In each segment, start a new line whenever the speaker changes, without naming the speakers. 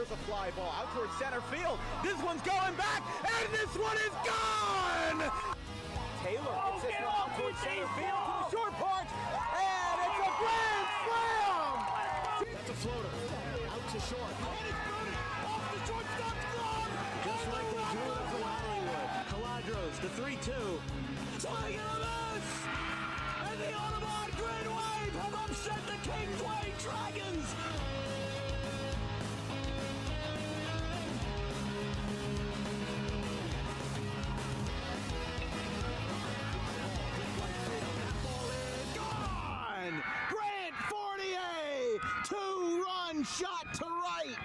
Here's a fly ball out towards center field. This one's going back, and this one is gone! Taylor gets this one out towards center field to the short porch, and it's a grand slam! That's a floater, out to short. And it's good, off the shortstop's glove! Just like they drew it from Hollywood. Caladros, the 3-2. Swing and a miss! And the Audubon Green Wave have upset the Kingsway Dragons! Grant Fournier, 2-run shot to right.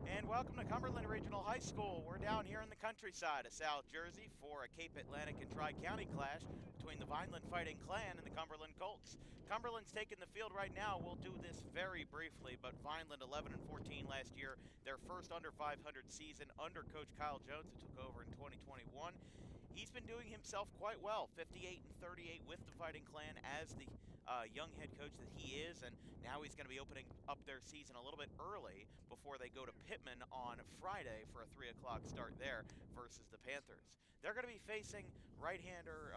And welcome to Cumberland Regional High School. We're down here in the countryside of South Jersey for a Cape Atlantic and Tri-County clash between the Vineland Fighting Clan and the Cumberland Colts. Cumberland's taking the field right now. We'll do this very briefly, but Vineland 11-14 last year, their first under 500 season under Coach Kyle Jones, who took over in 2021. He's been doing himself quite well, 58-38 with the Fighting Clan as the young head coach that he is, and now he's going to be opening up their season a little bit early before they go to Pittman on Friday for a 3 o'clock start there versus the Panthers. They're going to be facing right-hander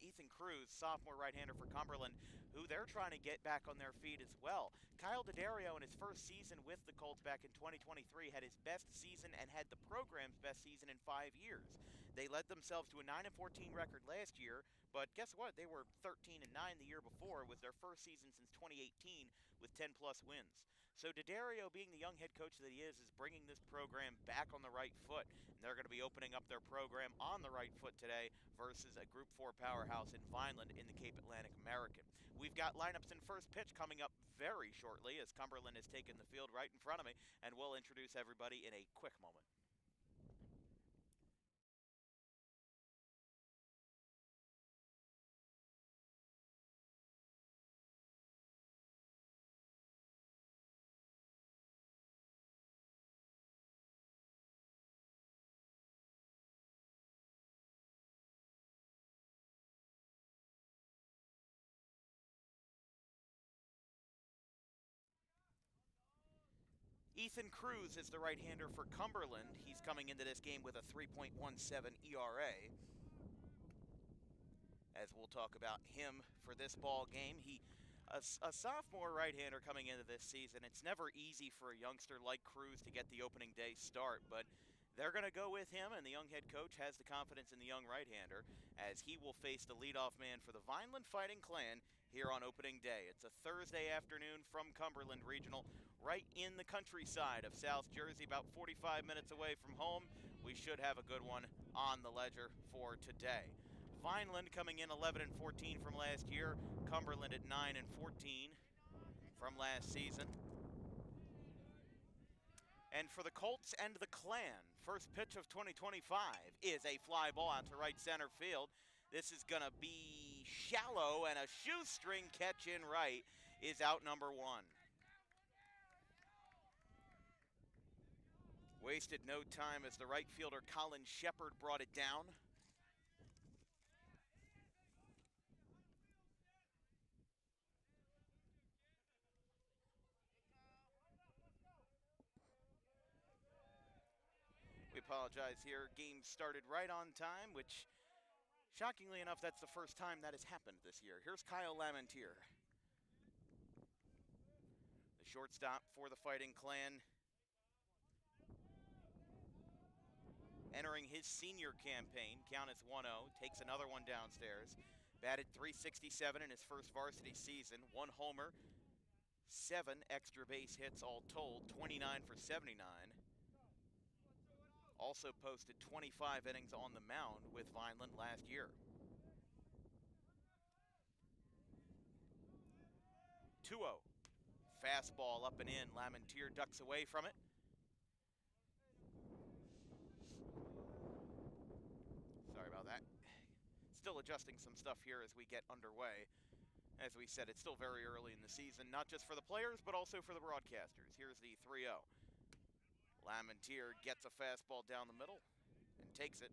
Ethan Cruz, sophomore right-hander for Cumberland, who they're trying to get back on their feet as well. Kyle D'Addario in his first season with the Colts back in 2023 had his best season and had the program's best season in 5 years. They led themselves to a 9-14 record last year, but guess what? They were 13-9 the year before. It was their first season since 2018 with 10-plus wins. So D'Addario, being the young head coach that he is bringing this program back on the right foot. And they're going to be opening up their program on the right foot today versus a Group 4 powerhouse in Vineland in the Cape Atlantic American. We've got lineups and first pitch coming up very shortly as Cumberland has taken the field right in front of me, and we'll introduce everybody in a quick moment. Ethan Cruz is the right-hander for Cumberland. He's coming into this game with a 3.17 ERA. As we'll talk about him for this ball game, a sophomore right-hander coming into this season. It's never easy for a youngster like Cruz to get the opening day start, but they're going to go with him, and the young head coach has the confidence in the young right-hander as he will face the leadoff man for the Vineland Fighting Clan here on opening day. It's a Thursday afternoon from Cumberland Regional, right in the countryside of South Jersey, about 45 minutes away from home. We should have a good one on the ledger for today. Vineland coming in 11-14 from last year, Cumberland at 9-14 from last season. And for the Colts and the Clan, first pitch of 2025 is a fly ball out to right center field. This is going to be shallow, and a shoestring catch in right is out number one. Wasted no time as the right fielder Colin Shepard brought it down. We apologize here. Game started right on time, which, shockingly enough, that's the first time that has happened this year. Here's Kyle Lamentier, the shortstop for the Fighting Clan, entering his senior campaign. Count is 1-0, takes another one downstairs. Batted .367 in his first varsity season, 1 homer, 7 extra base hits all told, 29 for 79. Also posted 25 innings on the mound with Vineland last year. 2-0. Fastball up and in. Lamentier ducks away from it. Sorry about that. Still adjusting some stuff here as we get underway. As we said, it's still very early in the season, not just for the players, but also for the broadcasters. Here's the 3-0. Lamentier gets a fastball down the middle and takes it.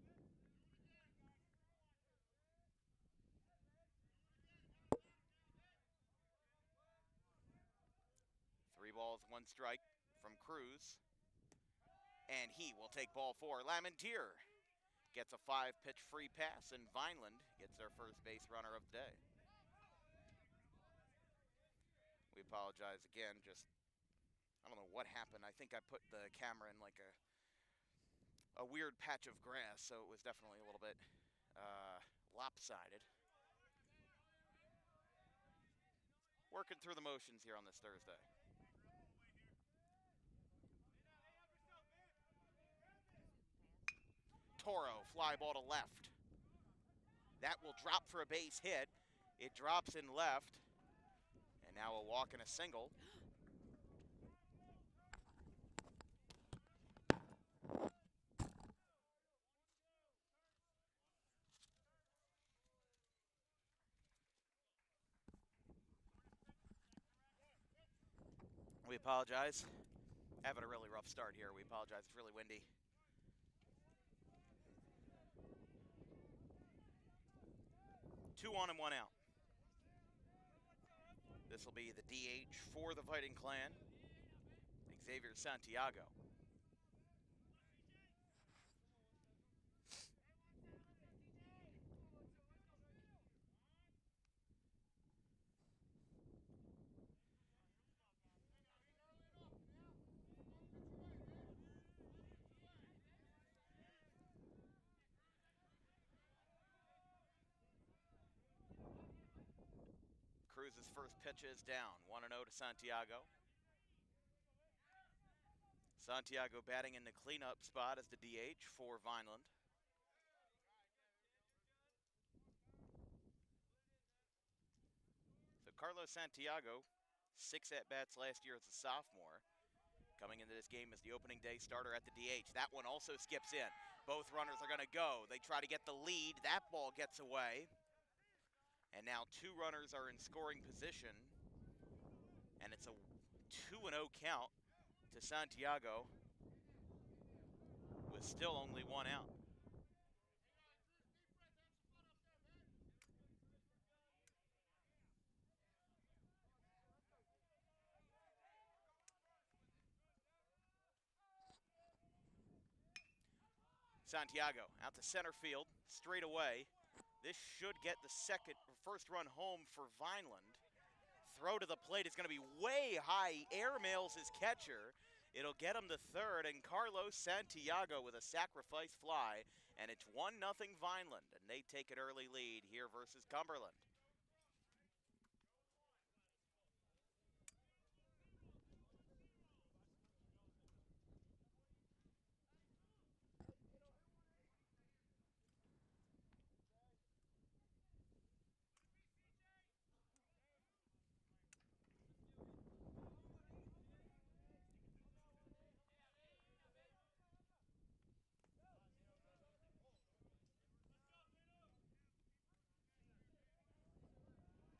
balls, 1 strike from Cruz. And he will take ball 4. Lamentier gets a 5-pitch free pass, and Vineland gets their first base runner of the day. We apologize again, I don't know what happened. I think I put the camera in like a weird patch of grass, so it was definitely a little bit lopsided. Working through the motions here on this Thursday. Toro, fly ball to left. That will drop for a base hit. It drops in left. And now a walk and a single. We apologize. Having a really rough start here. We apologize. It's really windy. Two on and 1 out. This will be the DH for the Fighting Clan, Xavier Santiago. Cruz's first pitch is down, 1-0 to Santiago. Santiago batting in the cleanup spot as the DH for Vineland. So Carlos Santiago, 6 at-bats last year as a sophomore. Coming into this game as the opening day starter at the DH. That one also skips in. Both runners are going to go. They try to get the lead. That ball gets away. And now 2 runners are in scoring position. And it's a 2-0 count to Santiago with still only 1 out. Santiago out to center field, straight away. This should get the first run home for Vineland. Throw to the plate is going to be way high. He airmails his catcher. It'll get him to third, and Carlos Santiago with a sacrifice fly, and it's 1-0 Vineland, and they take an early lead here versus Cumberland.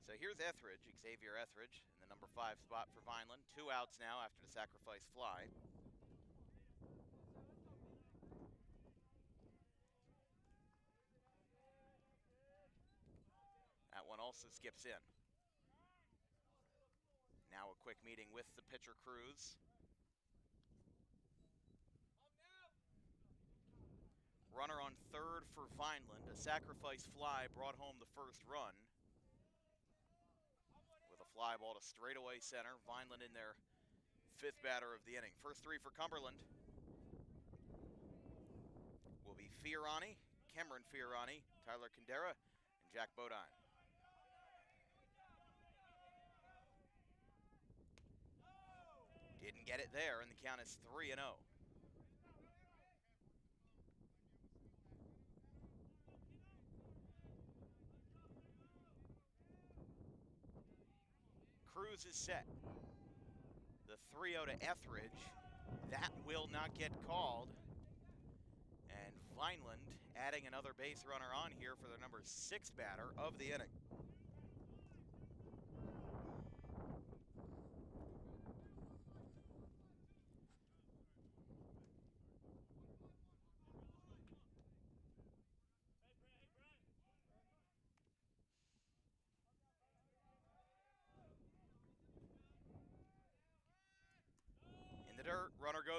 So here's Etheridge, Xavier Etheridge, in the number 5 spot for Vineland. 2 outs now after the sacrifice fly. That one also skips in. Now a quick meeting with the pitcher Cruz. Runner on third for Vineland. A sacrifice fly brought home the first run. With a fly ball to straightaway center. Vineland in their 5th batter of the inning. First 3 for Cumberland will be Fiorani, Cameron Fiorani, Tyler Kandera, and Jack Bodine. Didn't get it there, and the count is 3-0. Cruz is set. The 3-0 to Etheridge. That will not get called. And Vineland adding another base runner on here for their number 6 batter of the inning.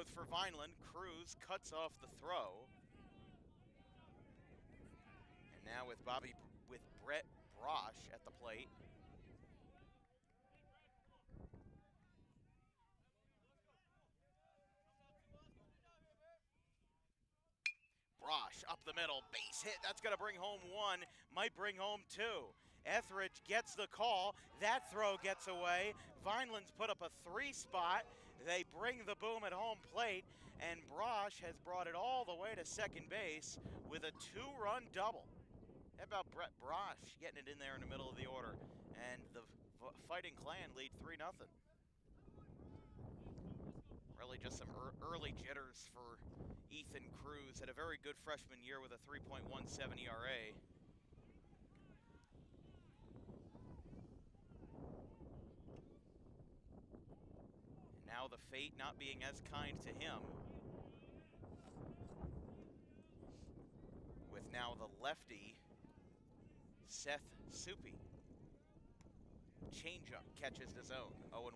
goes for Vineland. Cruz cuts off the throw. And now with Brett Brosh at the plate. Brosh up the middle, base hit. That's going to bring home one, might bring home two. Etheridge gets the call. That throw gets away. Vineland's put up a 3 spot. They bring the boom at home plate, and Brosh has brought it all the way to second base with a 2-run double. How about Brett Brosh getting it in there in the middle of the order? And the Fighting Clan lead 3-0. Really just some early jitters for Ethan Cruz. Had a very good freshman year with a 3.17 ERA. And now the fate not being as kind to him, with now the lefty, Seth Soupy. Changeup catches the zone, 0-1.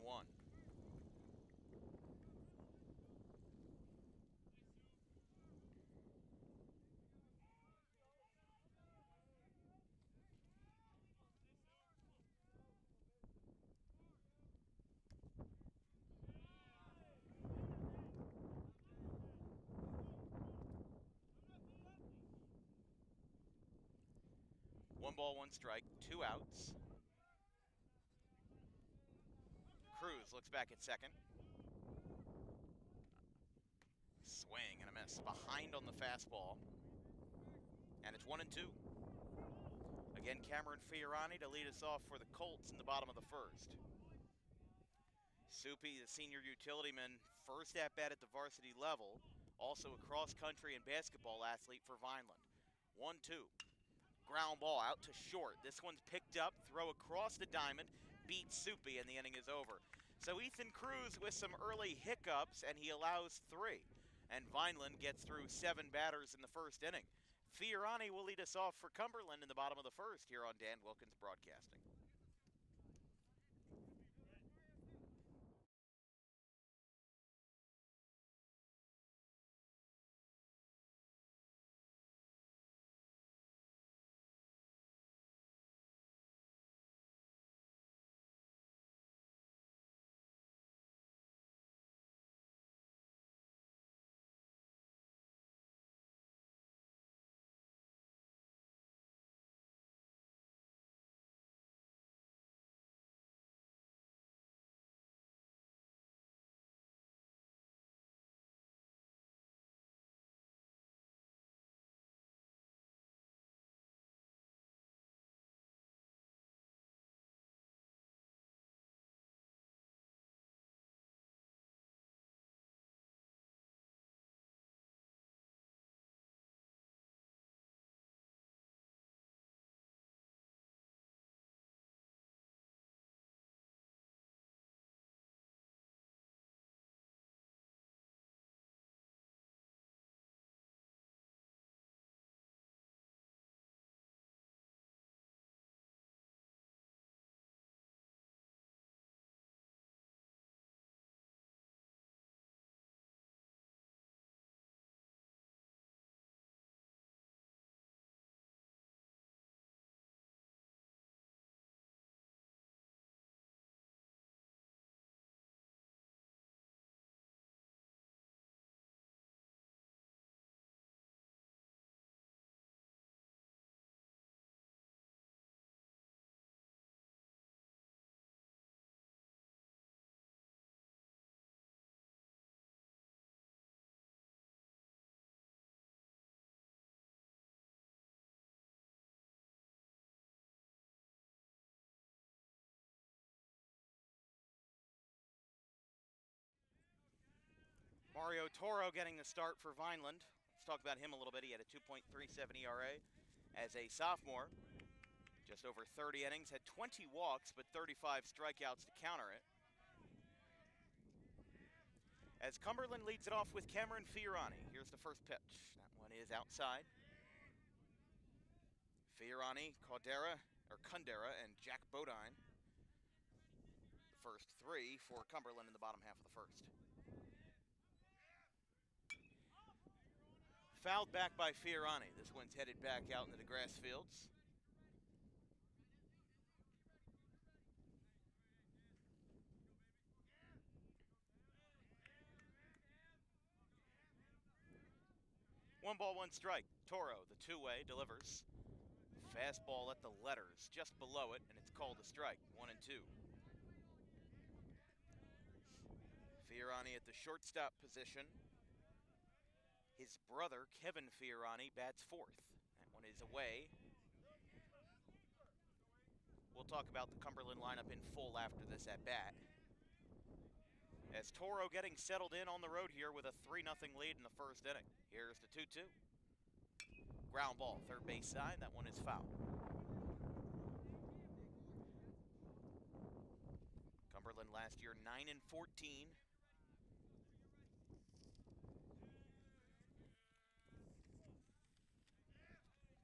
One ball, one strike, 2 outs. Cruz looks back at second. Swing and a miss. Behind on the fastball. And it's 1-2. Again, Cameron Fiorani to lead us off for the Colts in the bottom of the first. Soupy, the senior utility man, first at bat at the varsity level. Also a cross-country and basketball athlete for Vineland. 1-2. Ground ball out to short. This one's picked up, throw across the diamond, beats Soupy, and the inning is over. So Ethan Cruz with some early hiccups, and he allows 3. And Vineland gets through 7 batters in the first inning. Fiorani will lead us off for Cumberland in the bottom of the first here on Dan Wilkins Broadcasting. Mario Toro getting the start for Vineland. Let's talk about him a little bit. He had a 2.37 ERA as a sophomore. Just over 30 innings, had 20 walks, but 35 strikeouts to counter it. As Cumberland leads it off with Cameron Fiorani. Here's the first pitch. That one is outside. Fiorani, Cundera, and Jack Bodine. The first 3 for Cumberland in the bottom half of the first. Fouled back by Fiorani. This one's headed back out into the grass fields. One ball, one strike. Toro, the two-way, delivers. Fastball at the letters, just below it, and it's called a strike. 1-2. Fiorani at the shortstop position. His brother, Kevin Fiorani, bats fourth. That one is away. We'll talk about the Cumberland lineup in full after this at-bat. As Toro getting settled in on the road here with a 3-0 lead in the first inning. Here's the 2-2. Ground ball, third base side. That one is foul. Cumberland last year 9-14.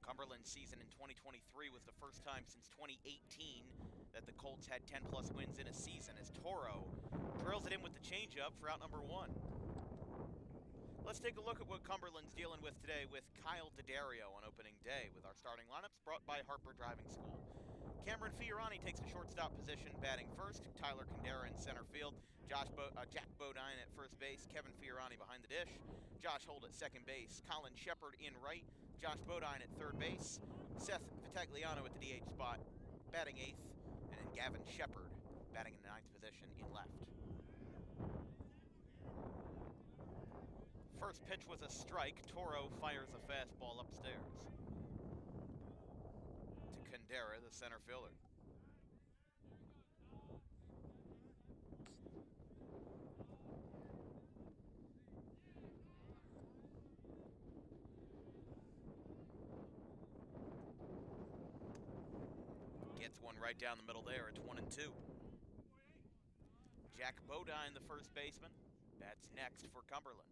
Cumberland's season in 2023 was the first time since 2018 that the Colts had 10-plus wins in a season, as Toro drills it in with the changeup for out number one. Let's take a look at what Cumberland's dealing with today with Kyle D'Addario on opening day with our starting lineups brought by Harper Driving School. Cameron Fiorani takes the shortstop position, batting first. Tyler Kandera in center field. Jack Bodine at first base. Kevin Fiorani behind the dish. Josh Holt at second base. Colin Shepard in right. Josh Bodine at third base. Seth Vitagliano at the DH spot, batting eighth. And then Gavin Shepard batting in the ninth position in left. First pitch was a strike. Toro fires a fastball upstairs to Kandera, the center fielder. Gets one right down the middle there. It's 1-2. Jack Bodine, the first baseman, bats next for Cumberland.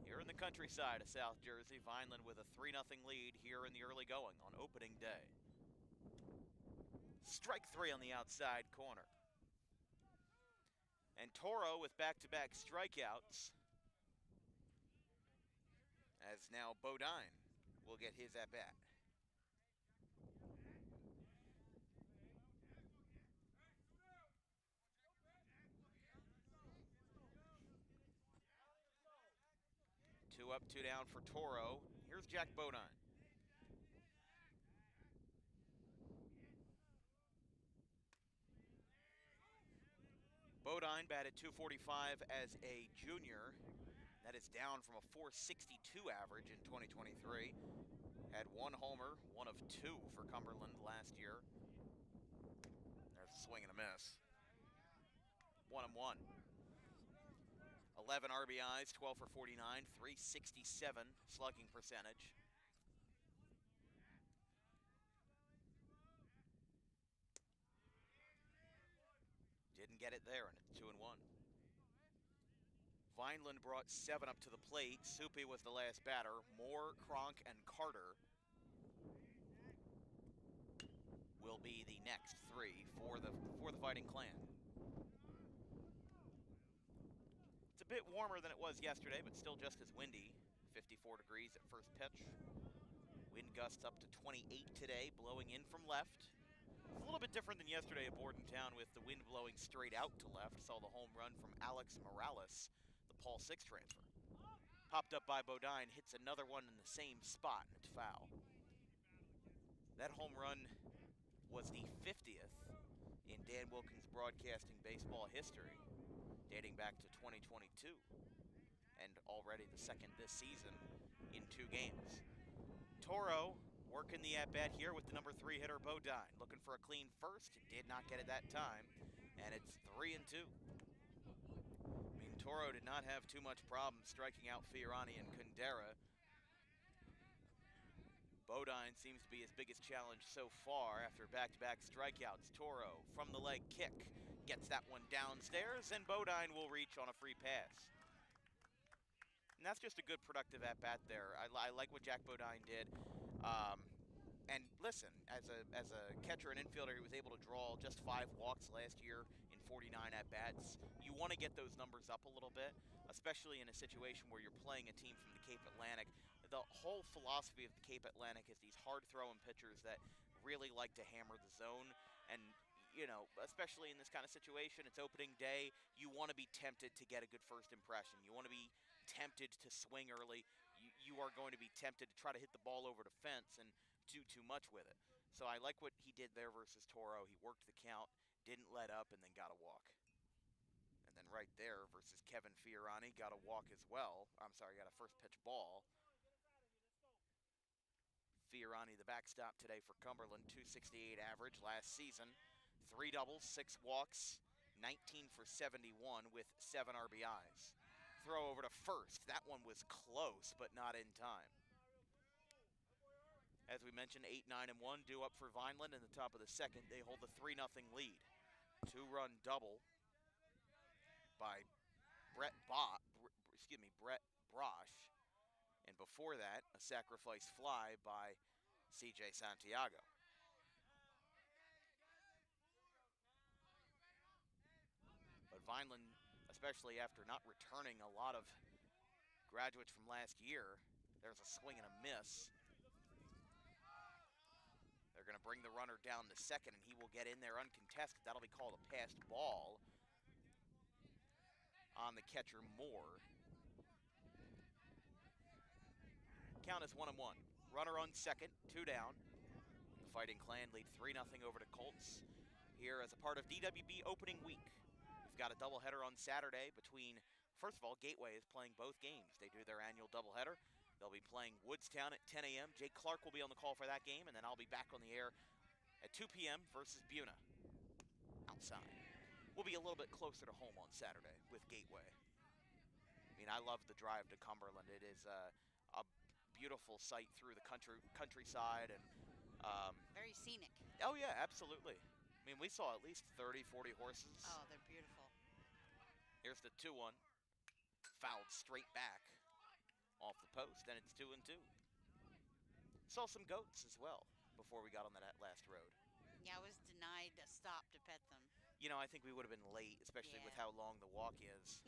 Here in the countryside of South Jersey, Vineland with a 3-0 lead here in the early going on opening day. Strike three on the outside corner. And Toro with back-to-back strikeouts, as now Bodine will get his at-bat. Two up, two down for Toro. Here's Jack Bodine. Bodine batted .245 as a junior. That is down from a .462 average in 2023. Had one homer, one of two for Cumberland last year. There's a swing and a miss. 1-1. 11 RBIs, 12 for 49, .367 slugging percentage. Didn't get it there, and it's 2-1. Vineland brought 7 up to the plate. Soupy was the last batter. Moore, Cronk, and Carter will be the next three for the Fighting Clan. It's a bit warmer than it was yesterday, but still just as windy. 54 degrees at first pitch. Wind gusts up to 28 today, blowing in from left. It's a little bit different than yesterday at Bordentown with the wind blowing straight out to left. Saw the home run from Alex Morales, the Paul Six transfer. Popped up by Bodine, hits another one in the same spot, and it's foul. That home run was the 50th in Dan Wilkins Broadcasting baseball history, dating back to 2022, and already the second this season in 2 games. Toro working the at-bat here with the number 3 hitter Bodine, looking for a clean first. Did not get it that time, and it's 3-2. I mean, Toro did not have too much problem striking out Fiorani and Kandera. Bodine seems to be his biggest challenge so far after back-to-back strikeouts. Toro from the leg kick gets that one downstairs, and Bodine will reach on a free pass. And that's just a good productive at-bat there. I like what Jack Bodine did. And listen, as a catcher and infielder, he was able to draw just 5 walks last year in 49 at-bats. You want to get those numbers up a little bit, especially in a situation where you're playing a team from the Cape Atlantic. The whole philosophy of the Cape Atlantic is these hard-throwing pitchers that really like to hammer the zone. And, you know, especially in this kind of situation, it's opening day, you want to be tempted to get a good first impression. You want to be tempted to swing early. You are going to be tempted to try to hit the ball over the fence and do too much with it. So I like what he did there versus Toro. He worked the count, didn't let up, and then got a walk. And then right there versus Kevin Fiorani, got a walk as well. I'm sorry, got a first pitch ball. Fiorani, the backstop today for Cumberland, 268 average last season. 3 doubles, 6 walks, 19 for 71 with 7 RBIs. Throw over to first. That one was close, but not in time. As we mentioned, 8-9-1 due up for Vineland in the top of the second. They hold a 3-0 lead. 2-run double by Brett Brosh. And before that, a sacrifice fly by CJ Santiago. But Vineland, especially after not returning a lot of graduates from last year, there's a swing and a miss. They're going to bring the runner down to second, and he will get in there uncontested. That'll be called a passed ball on the catcher, Moore. Count is 1-1. Runner on second, 2 down. The Fighting Clan lead 3-0 over to Colts here as a part of DWB opening week. We've got a doubleheader on Saturday between, first of all, Gateway is playing both games. They do their annual doubleheader. They'll be playing Woodstown at 10 a.m. Jake Clark will be on the call for that game, and then I'll be back on the air at 2 p.m. versus Buna outside. We'll be a little bit closer to home on Saturday with Gateway. I mean, I love the drive to Cumberland. It is a beautiful sight through the countryside. And
very scenic.
Oh, yeah, absolutely. I mean, we saw at least 30, 40 horses.
Oh, they're beautiful.
Here's the 2-1. Fouled straight back off the post, and it's 2-2. Saw some goats as well before we got on that last road.
Yeah, I was denied a stop to pet them.
You know, I think we would have been late, especially with how long the walk is.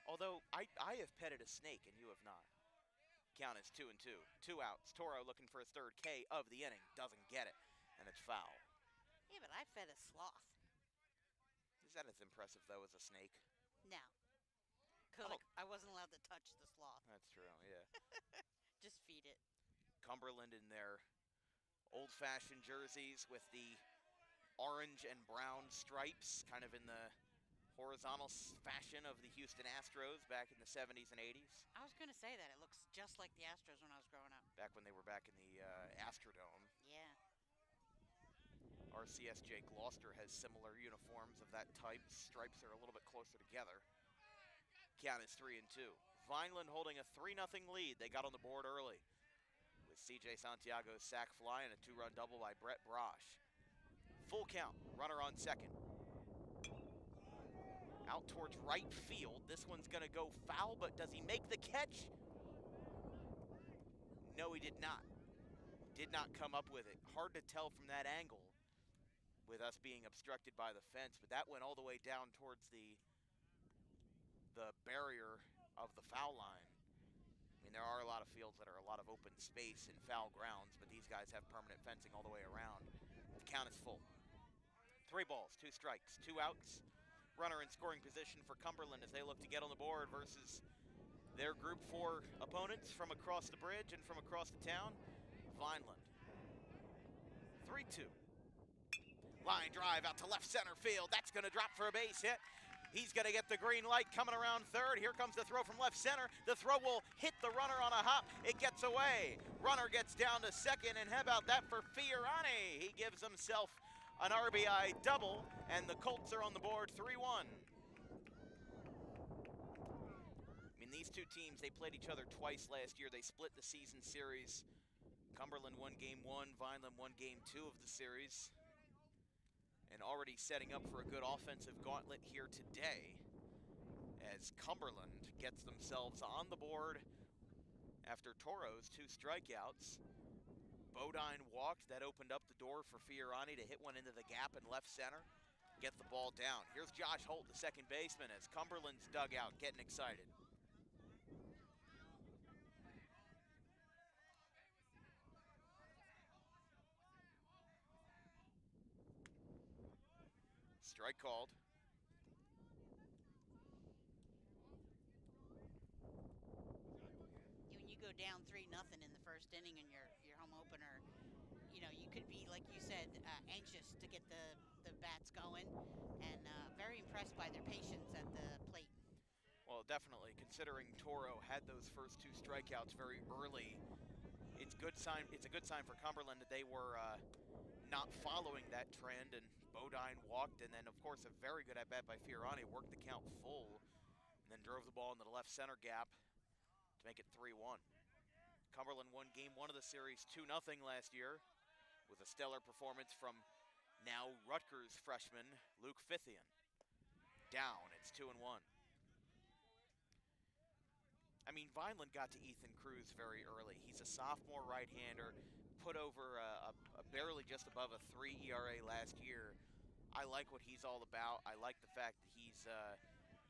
Although, I have petted a snake, and you have not. Count is 2-2. 2 outs. Toro looking for his third K of the inning. Doesn't get it, and it's foul.
Yeah, but I fed a sloth.
Is that as impressive, though, as a snake?
No. Because I wasn't allowed to touch the sloth.
That's true, yeah.
Just feed it.
Cumberland in their old-fashioned jerseys with the orange and brown stripes, kind of in the horizontal fashion of the Houston Astros back in the 70s and 80s.
I was going to say that. It looks just like the Astros when I was growing up.
Back when they were back in the Astrodome.
Yeah.
RCSJ Gloucester has similar uniforms of that type. Stripes are a little bit closer together. Count is 3-2. Vineland holding a 3-0 lead. They got on the board early with CJ Santiago's sac fly and a 2-run double by Brett Brosh. Full count. Runner on second. Out towards right field. This one's going to go foul, but does he make the catch? No, he did not. Did not come up with it. Hard to tell from that angle with us being obstructed by the fence, but that went all the way down towards the barrier of the foul line. I mean, there are a lot of fields that are a lot of open space and foul grounds, but these guys have permanent fencing all the way around. The count is full. 3 balls, 2 strikes, 2 outs. Runner in scoring position for Cumberland as they look to get on the board versus their Group 4 opponents from across the bridge and from across the town, Vineland. 3-2. Line drive out to left center field. That's going to drop for a base hit. He's going to get the green light coming around third. Here comes the throw from left center. The throw will hit the runner on a hop. It gets away. Runner gets down to second, and how about that for Fiorani? He gives himself an RBI double, and the Colts are on the board 3-1. I mean, these two teams, they played each other twice last year. They split the season series. Cumberland won Game 1, Vineland won Game 2 of the series. And already setting up for a good offensive gauntlet here today as Cumberland gets themselves on the board after Toro's 2 strikeouts. Bodine walked. That opened up the door for Fiorani to hit one into the gap in left center. Get the ball down. Here's Josh Holt, the second baseman, as Cumberland's dugout getting excited. Strike called.
When you go down 3-0 in the first inning in your home opener, you know, you could be, like you said, anxious to get the bats going, and very impressed by their patience at the plate.
Well, definitely, considering Toro had those first 2 strikeouts very early, it's a good sign for Cumberland that they were not following that trend, and Bodine walked, and then, of course, a very good at-bat by Fiorani, worked the count full, and then drove the ball into the left center gap to make it 3-1. Cumberland won game 1 of the series 2-0 last year with a stellar performance from now Rutgers freshman Luke Fithian. Down, it's 2-1. I mean, Vineland got to Ethan Cruz very early. He's a sophomore right-hander, put over a barely just above a 3 ERA last year. I like what he's all about. I like the fact that he's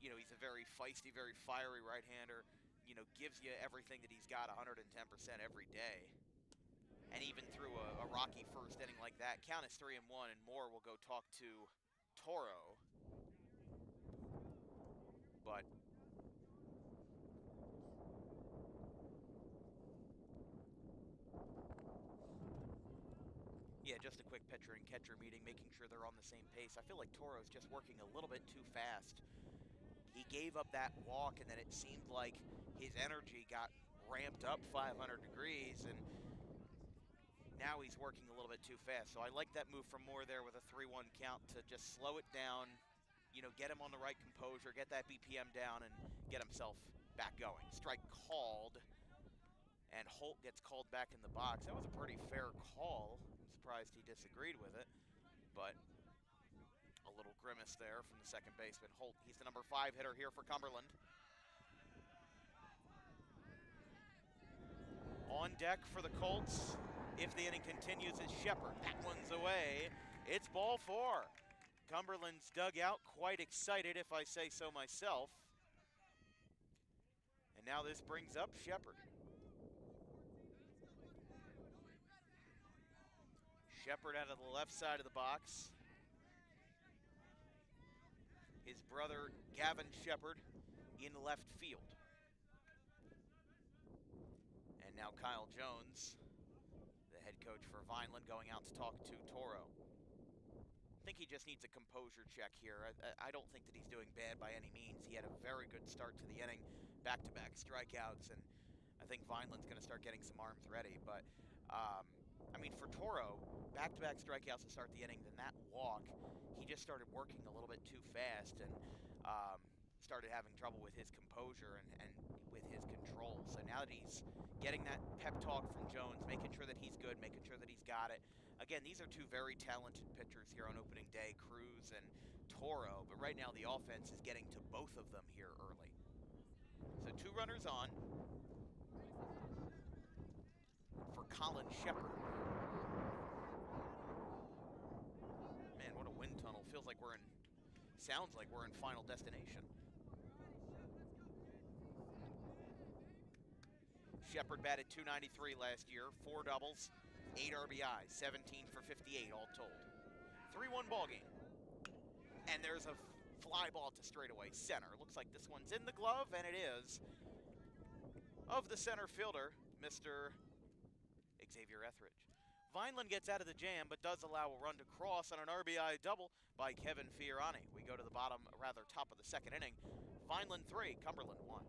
he's a very feisty, very fiery right-hander. You know, gives you everything that he's got 110% every day. And even through a rocky first inning like that, count is 3-1, and more will go talk to Toro. But yeah, just a quick pitcher and catcher meeting, making sure they're on the same pace. I feel like Toro's just working a little bit too fast. He gave up that walk, and then it seemed like his energy got ramped up 500 degrees, and now he's working a little bit too fast. So I like that move from Moore there with a 3-1 count to just slow it down, you know, get him on the right composure, get that BPM down, and get himself back going. Strike called, and Holt gets called back in the box. That was a pretty fair call. Surprised he disagreed with it, but a little grimace there from the second baseman. Holt, he's the number 5 hitter here for Cumberland. On deck for the Colts, if the inning continues, is Shepard. That one's away. It's ball 4. Cumberland's dugout quite excited, if I say so myself. And now this brings up Shepard. Shepard out of the left side of the box. His brother, Gavin Shepard, in left field. And now Kyle Jones, the head coach for Vineland, going out to talk to Toro. I think he just needs a composure check here. I don't think that he's doing bad by any means. He had a very good start to the inning, back-to-back strikeouts, and I think Vineland's going to start getting some arms ready. But, I mean, for Toro, back-to-back strikeouts to start the inning, then that walk, he just started working a little bit too fast and started having trouble with his composure and with his control. So now that he's getting that pep talk from Jones, making sure that he's good, making sure that he's got it. Again, these are 2 very talented pitchers here on opening day, Cruz and Toro, but right now the offense is getting to both of them here early. So 2 runners on for Colin Shepard. Man, what a wind tunnel. Sounds like we're in Final Destination. Shepard batted .293 last year, 4 doubles, 8 RBIs, 17 for 58 all told. 3-1 ball game. And there's a fly ball to straightaway center. Looks like this one's in the glove, and it is, of the center fielder, Mr. Xavier Etheridge. Vineland gets out of the jam, but does allow a run to cross on an RBI double by Kevin Fiorani. We go to the top of the second inning. Vineland 3, Cumberland 1.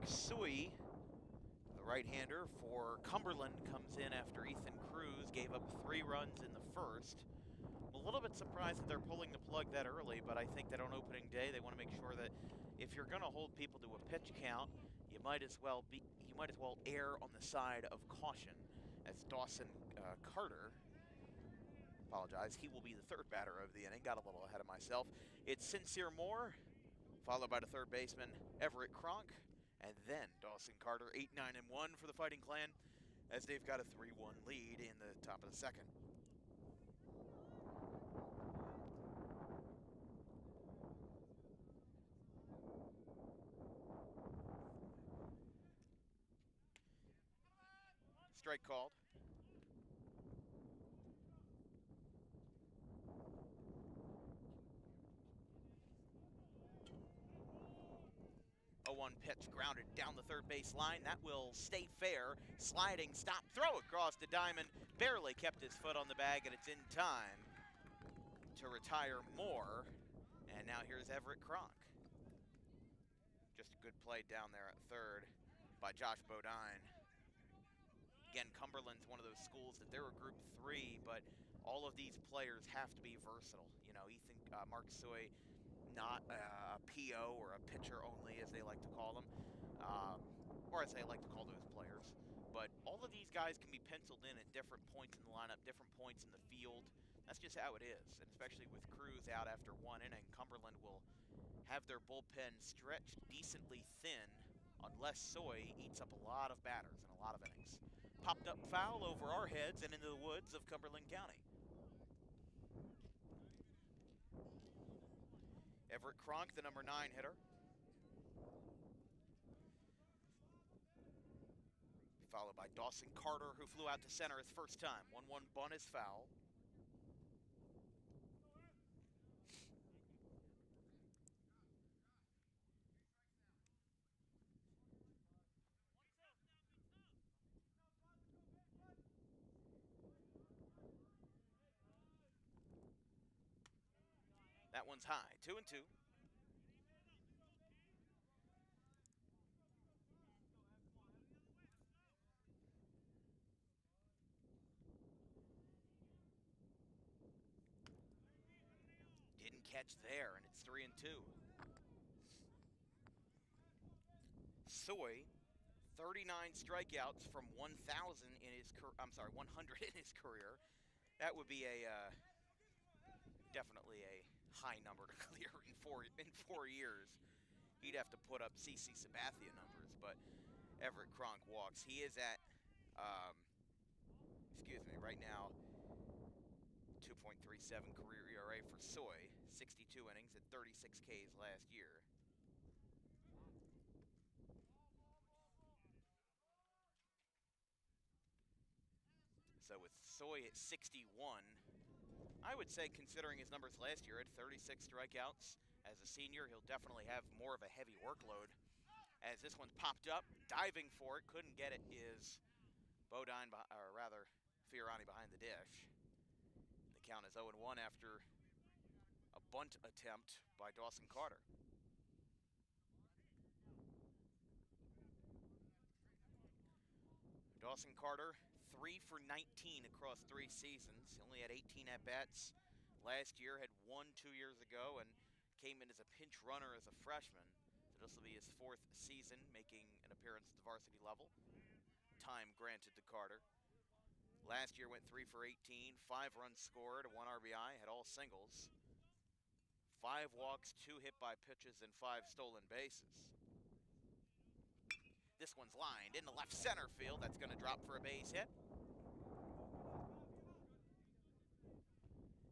Sui, the right-hander for Cumberland, comes in after Ethan Cruz gave up 3 runs in the first. I'm a little bit surprised that they're pulling the plug that early, but I think that on opening day they want to make sure that if you're going to hold people to a pitch count, you might as well err on the side of caution. As Dawson Carter, he will be the 3rd batter of the inning. Got a little ahead of myself. It's Sincere Moore, followed by the 3rd baseman Everett Kronk, and then Dawson Carter, 8, 9, and 1 for the Fighting Clan, as they've got a 3-1 lead in the top of the 2nd. Strike called. A 1 pitch grounded down the 3rd base line. That will stay fair. Sliding stop, throw across to Diamond. Barely kept his foot on the bag, and it's in time to retire Moore. And now here's Everett Kronk. Just a good play down there at 3rd by Josh Bodine. Again, Cumberland's one of those schools that they're a group 3, but all of these players have to be versatile. You know, Mark Sui, not a PO or a pitcher only, as they like to call them, or as they like to call those players. But all of these guys can be penciled in at different points in the lineup, different points in the field. That's just how it is, and especially with Cruz out after 1 inning, Cumberland will have their bullpen stretched decently thin unless Sui eats up a lot of batters in a lot of innings. Popped up foul over our heads and into the woods of Cumberland County. Everett Kronk, the number 9 hitter. Followed by Dawson Carter, who flew out to center his first time. 1-1 bunt is foul. That one's high, 2-2. Didn't catch there, and it's 3-2. Sui, 39 strikeouts from 1,000 in his 100 in his career. That would be definitely a high number to clear in 4 years. He'd have to put up CC Sabathia numbers, but Everett Kronk walks. He is at, right now, 2.37 career ERA for Sui, 62 innings at 36 Ks last year. So with Sui at 61, I would say, considering his numbers last year at 36 strikeouts, as a senior, he'll definitely have more of a heavy workload. As this one's popped up, diving for it, couldn't get it, is Bodine, or rather, Fiorani behind the dish. The count is 0-1 after a bunt attempt by Dawson Carter. Dawson Carter, 3 for 19 across 3 seasons. He only had 18 at-bats last year, had 1 2 years ago, and came in as a pinch runner as a freshman. So this will be his 4th season making an appearance at the varsity level. Time granted to Carter. Last year went 3 for 18, 5 runs scored, 1 RBI, had all singles. 5 walks, 2 hit by pitches, and 5 stolen bases. This one's lined into left center field. That's going to drop for a base hit.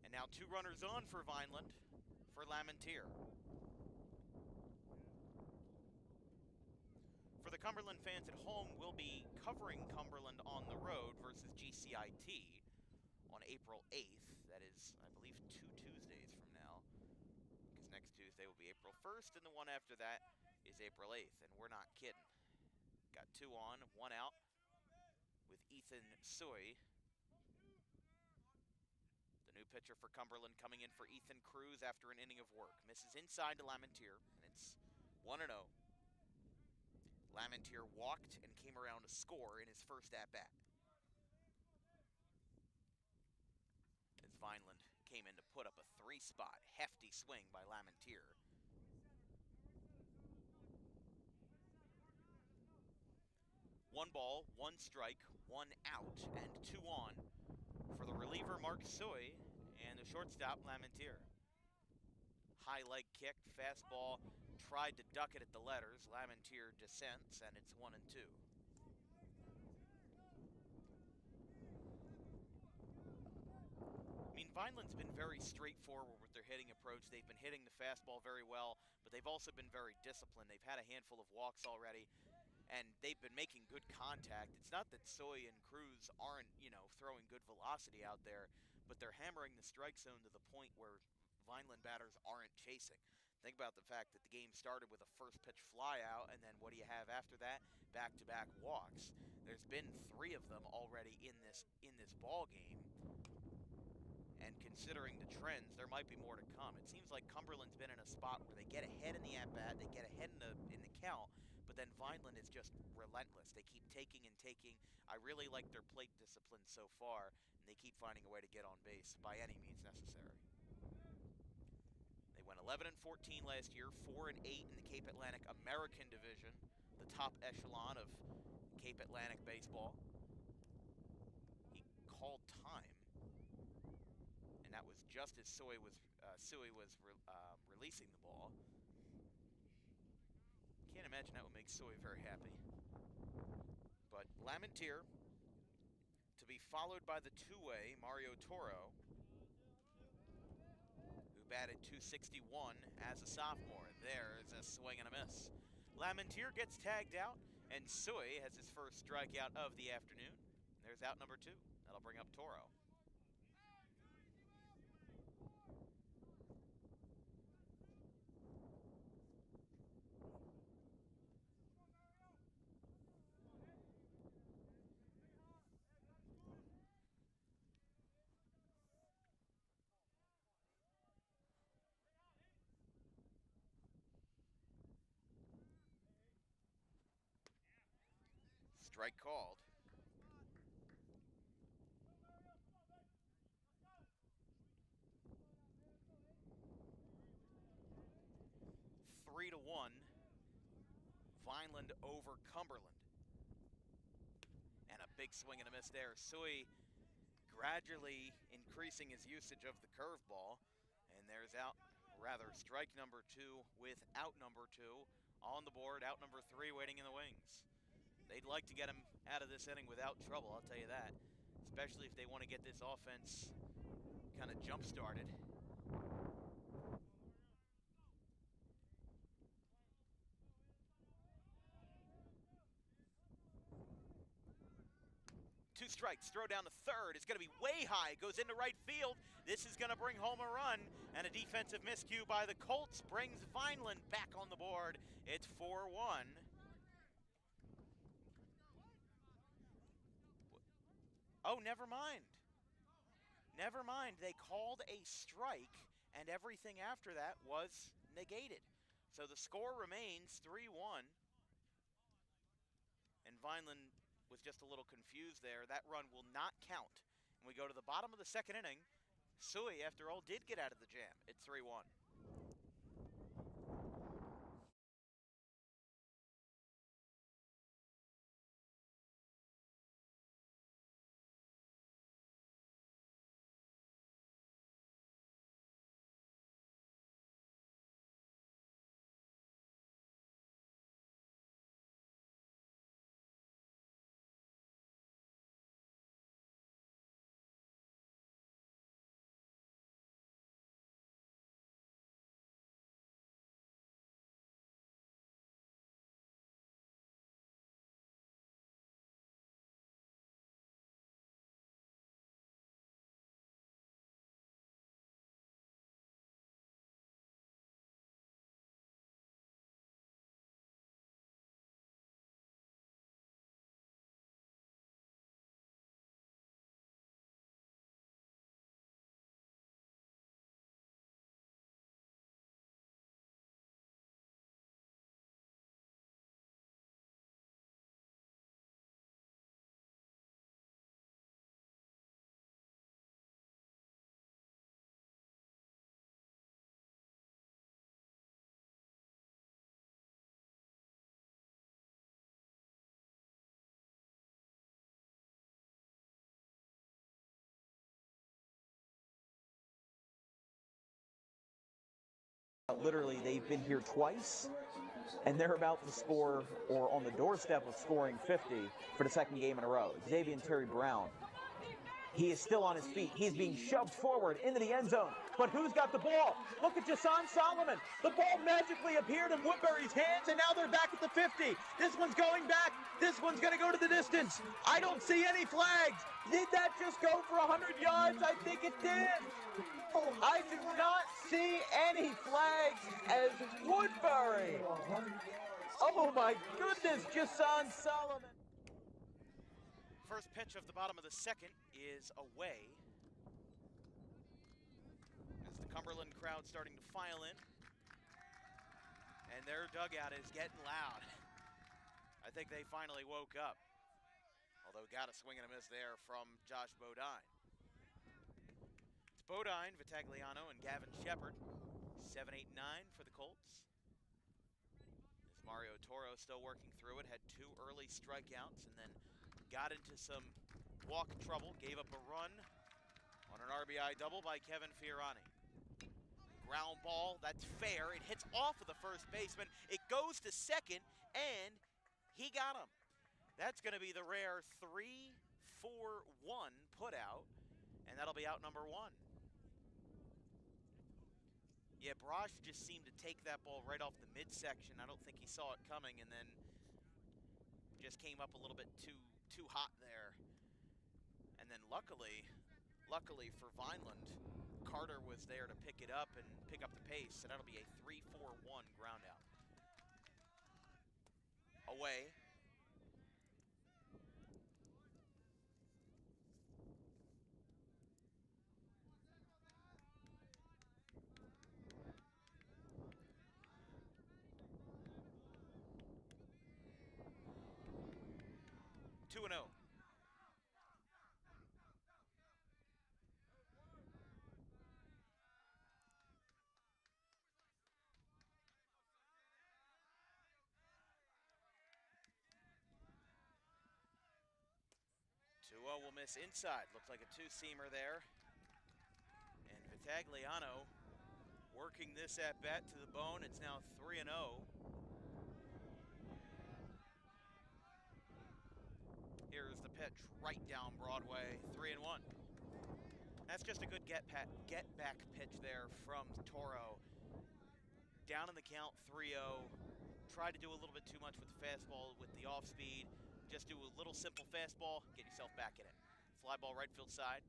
And now 2 runners on for Vineland for Lamentier. For the Cumberland fans at home, we'll be covering Cumberland on the road versus GCIT on April 8th. That is, I believe, 2 Tuesdays from now, because next Tuesday will be April 1st, and the one after that is April 8th, and we're not kidding. Got 2 on, 1 out with Ethan Sui. The new pitcher for Cumberland coming in for Ethan Cruz after an inning of work. Misses inside to Lamentier, and it's 1-0. Lamentier walked and came around to score in his first at-bat. As Vineland came in to put up a 3-spot, hefty swing by Lamentier. One ball, one strike, one out, and 2 on for the reliever Mark Suey and the shortstop Lamentier. High leg kick, fastball, tried to duck it at the letters. Lamentier descents, and it's 1-2. I mean, Vineland's been very straightforward with their hitting approach. They've been hitting the fastball very well, but they've also been very disciplined. They've had a handful of walks already, and they've been making good contact. It's not that Soy and Cruz aren't, throwing good velocity out there, but they're hammering the strike zone to the point where Vineland batters aren't chasing. Think about the fact that the game started with a first pitch flyout, and then what do you have after that? Back-to-back walks. There's been 3 of them already in this ball game. And considering the trends, there might be more to come. It seems like Cumberland's been in a spot where they get ahead in the at-bat, they get ahead in the count, but then Vineland is just relentless. They keep taking and taking. I really like their plate discipline so far, and they keep finding a way to get on base by any means necessary. They went 11-14 last year, 4-8 in the Cape Atlantic American Division, the top echelon of Cape Atlantic baseball. He called time. And that was just as Suey was releasing the ball. Can't imagine that would make Suey very happy. But Lamentier to be followed by the two-way Mario Toro, who batted .261 as a sophomore. There's a swing and a miss. Lamentier gets tagged out, and Suey has his first strikeout of the afternoon. There's out number 2. That'll bring up Toro. Strike called. Three to 1. Vineland over Cumberland. And a big swing and a miss there. Suey gradually increasing his usage of the curveball. And there's strike number 2 with out number 2 on the board. Out number 3 waiting in the wings. They'd like to get him out of this inning without trouble, I'll tell you that. Especially if they want to get this offense kind of jump-started. Two strikes, throw down to third. It's going to be way high. Goes into right field. This is going to bring home a run. And a defensive miscue by the Colts brings Vineland back on the board. It's 4-1. Oh, never mind. Never mind. They called a strike, and everything after that was negated. So the score remains 3-1. And Vineland was just a little confused there. That run will not count. And we go to the bottom of the second inning. Suey, after all, did get out of the jam. It's 3-1.
literally they've been here twice, and they're about to score, or on the doorstep of scoring 50 for the second game in a row. Xavier Terry Brown. He is still on his feet. He's being shoved forward into the end zone. But who's got the ball? Look at Jason Solomon. The ball magically appeared in Woodbury's hands, and now they're back at the 50. This one's going back. This one's going to go to the distance. I don't see any flags. Did that just go for 100 yards? I think it did. I do not see any flags as Woodbury. Oh, my goodness, Jason Solomon.
First pitch of the bottom of the second is away. As the Cumberland crowd starting to file in. And their dugout is getting loud. I think they finally woke up. Although got a swing and a miss there from Josh Bodine. It's Bodine, Vitagliano, and Gavin Shepard. 7, 8, 9 for the Colts. As Mario Toro still working through it, had 2 early strikeouts and then got into some walk trouble, gave up a run on an RBI double by Kevin Fiorani. Ground ball, that's fair. It hits off of the first baseman. It goes to second, and he got him. That's going to be the rare 3-4-1 put out, and that'll be out number 1. Yeah, Brosh just seemed to take that ball right off the midsection. I don't think he saw it coming, and then just came up a little bit too hot there. And then luckily for Vineland, Carter was there to pick it up and pick up the pace, so that'll be a 3-4-1 ground out. Away. Two and 0. Will miss inside. Looks like a two-seamer there. And Vitagliano working this at-bat to the bone. It's now 3-0. Here's the pitch right down Broadway, 3-1. That's just a good get-back pitch there from Toro. Down in the count, 3-0. Tried to do a little bit too much with the fastball with the off-speed. Just do a little simple fastball, get yourself back in it. Fly ball right field side,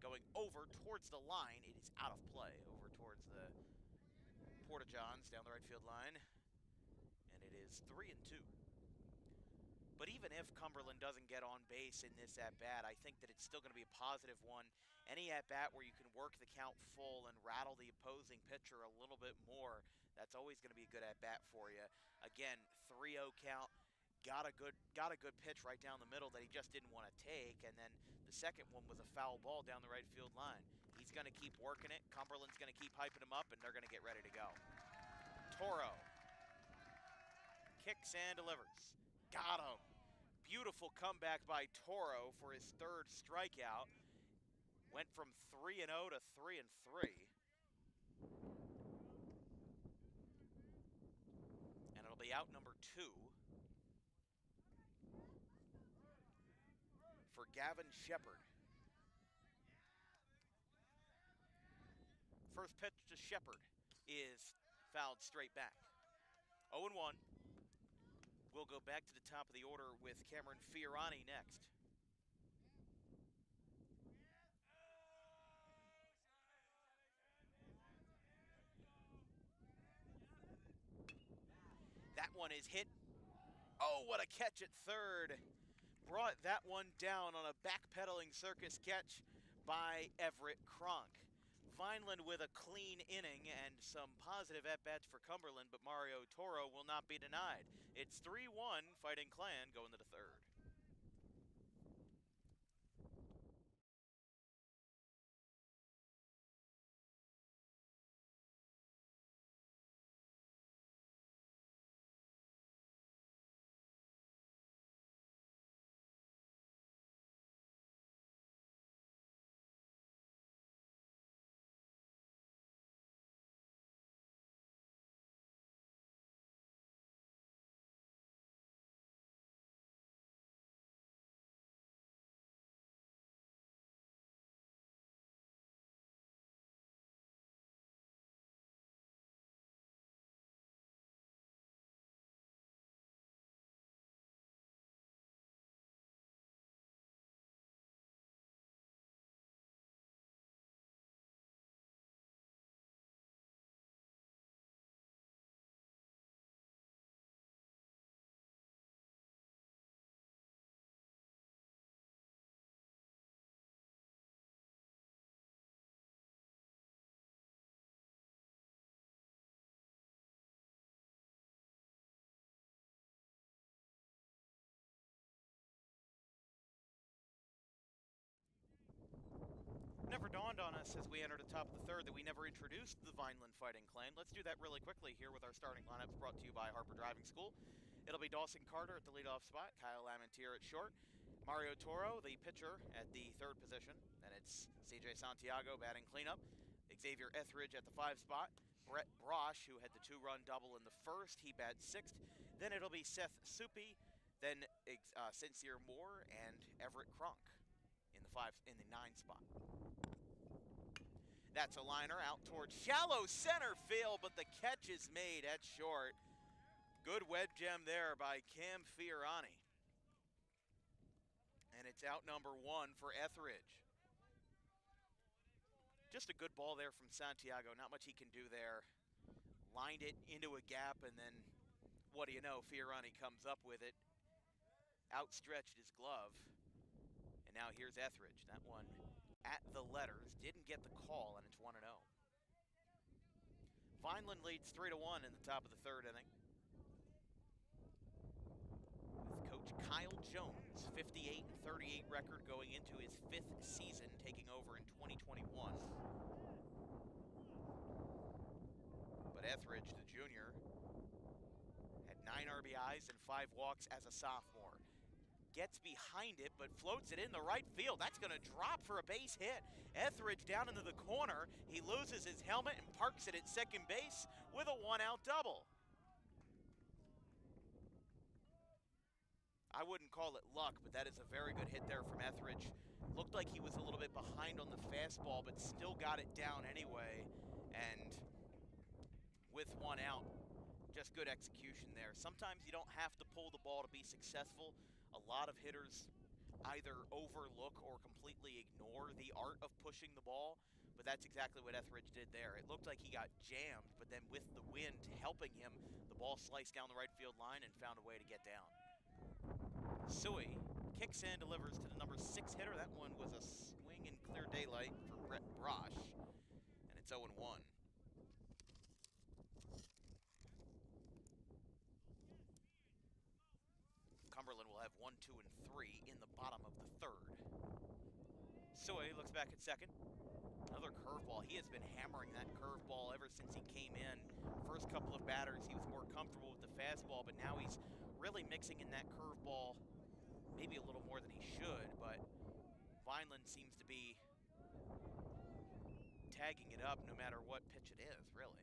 going over towards the line. It is out of play, over towards the Porta-Johns down the right field line. And it is 3-2. But even if Cumberland doesn't get on base in this at-bat, I think that it's still going to be a positive one. Any at-bat where you can work the count full and rattle the opposing pitcher a little bit more, that's always going to be a good at-bat for you. Again, 3-0 count. Got a good pitch right down the middle that he just didn't want to take, and then the second one was a foul ball down the right field line. He's going to keep working it. Cumberland's going to keep hyping him up, and they're going to get ready to go. Toro kicks and delivers. Got him. Beautiful comeback by Toro for his 3rd strikeout. Went from 3-0 to 3-3. And it'll be out number 2. For Gavin Shepard. First pitch to Shepard is fouled straight back. 0-1. We'll go back to the top of the order with Cameron Fiorani next. That one is hit. Oh, what a catch at third. Brought that one down on a backpedaling circus catch by Everett Kronk. Vineland with a clean inning and some positive at-bats for Cumberland, but Mario Toro will not be denied. It's 3-1, Fighting Clan going to the 3rd. dawned on us as we entered the top of the third that we never introduced the Vineland Fighting Clan. Let's do that really quickly here with our starting lineups brought to you by Harper Driving School. It'll be Dawson Carter at the leadoff spot, Kyle Lamontier at short, Mario Toro, the pitcher, at the third position. Then it's CJ Santiago batting cleanup, Xavier Etheridge at the 5 spot, Brett Brosh, who had the 2-run double in the first, he bats 6th. Then it'll be Seth Suppi, then Sincere Moore, and Everett Kronk in the 9 spot. That's a liner out towards shallow center field, but the catch is made at short. Good wedge gem there by Cam Fiorani. And it's out number 1 for Etheridge. Just a good ball there from Santiago. Not much he can do there. Lined it into a gap, and then what do you know? Fiorani comes up with it. Outstretched his glove. And now here's Etheridge. That one at the letters. Didn't get the call, and it's 1-0. Vineland leads 3-1 in the top of the third inning. With Coach Kyle Jones, 58-38 record going into his 5th season, taking over in 2021. But Etheridge, the junior, had 9 RBIs and 5 walks as a sophomore. Gets behind it, but floats it in the right field. That's going to drop for a base hit. Etheridge down into the corner. He loses his helmet and parks it at second base with a 1-out double. I wouldn't call it luck, but that is a very good hit there from Etheridge. Looked like he was a little bit behind on the fastball, but still got it down anyway. And with 1 out, just good execution there. Sometimes you don't have to pull the ball to be successful. A lot of hitters either overlook or completely ignore the art of pushing the ball, but that's exactly what Etheridge did there. It looked like he got jammed, but then with the wind helping him, the ball sliced down the right field line and found a way to get down. Sui kicks in, delivers to the number 6 hitter. That one was a swing in clear daylight for Brett Brosh, and it's 0-1. Cumberland will have 1, 2, and 3 in the bottom of the third. Sui looks back at second. Another curveball. He has been hammering that curveball ever since he came in. First couple of batters, he was more comfortable with the fastball, but now he's really mixing in that curveball maybe a little more than he should, but Vineland seems to be tagging it up no matter what pitch it is, really.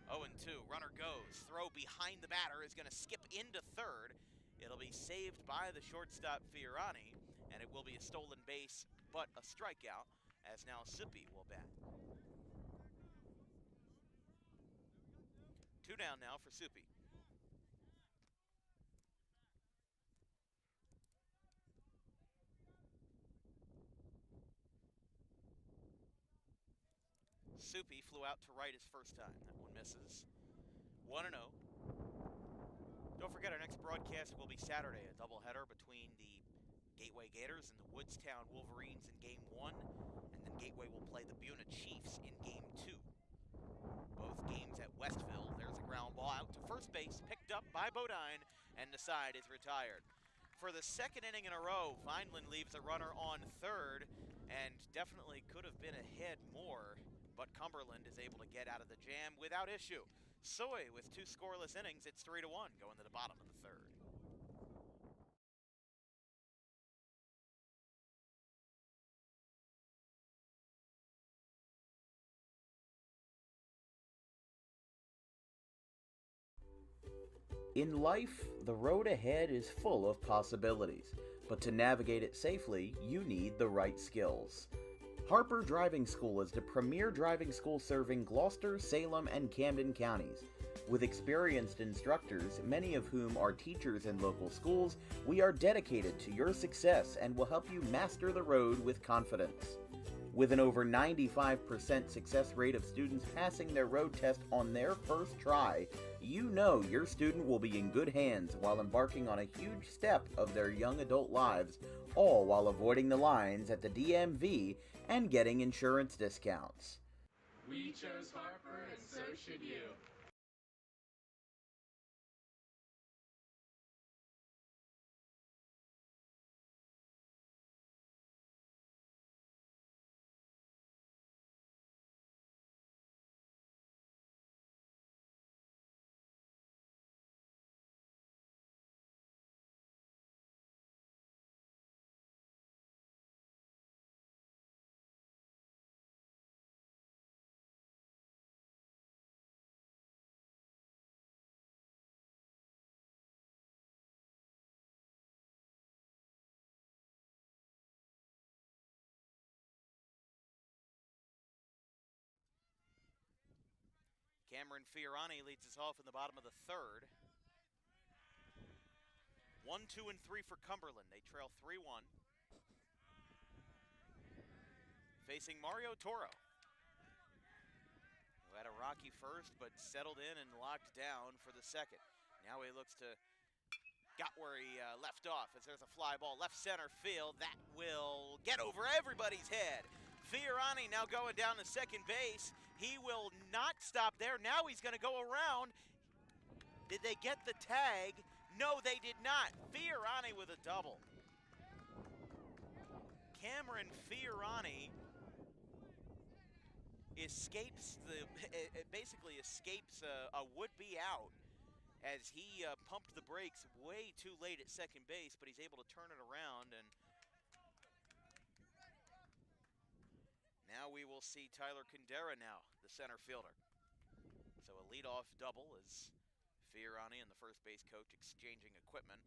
0-2. Runner goes. Throw behind the batter is going to skip into third. It'll be saved by the shortstop Fiorani, and it will be a stolen base, but a strikeout, as now Suppi will bat. 2 down now for Suppi. Suppi flew out to right his first time. That one misses. 1-0. Don't forget, our next broadcast will be Saturday, a doubleheader between the Gateway Gators and the Woodstown Wolverines in Game 1, and then Gateway will play the Buna Chiefs in Game 2. Both games at Westville. There's a ground ball out to first base, picked up by Bodine, and the side is retired. For the second inning in a row, Vineland leaves a runner on third, and definitely could have been ahead more, but Cumberland is able to get out of the jam without issue. Sui with 2 scoreless innings. It's 3-1 going to the bottom of the third.
In life, the road ahead is full of possibilities, but to navigate it safely, you need the right skills. Harper Driving School is the premier driving school serving Gloucester, Salem, and Camden counties. With experienced instructors, many of whom are teachers in local schools, we are dedicated to your success and will help you master the road with confidence. With an over 95% success rate of students passing their road test on their first try, you know your student will be in good hands while embarking on a huge step of their young adult lives, all while avoiding the lines at the DMV and getting insurance discounts.
We chose Harper, and so should you.
Cameron Fiorani leads us off in the bottom of the third. 1, 2, and 3 for Cumberland. They trail 3-1. Facing Mario Toro, who had a rocky first, but settled in and locked down for the second. Now he looks to, got where he left off as there's a fly ball left center field. That will get over everybody's head. Fiorani now going down to second base. He will not stop there. Now he's going to go around. Did they get the tag? No, they did not. Fiorani with a double. Cameron Fiorani basically escapes a would-be out as he pumped the brakes way too late at second base, but he's able to turn it around, and now we will see Tyler Kundera now, the center fielder. So a leadoff double as Fiorani and the first base coach exchanging equipment.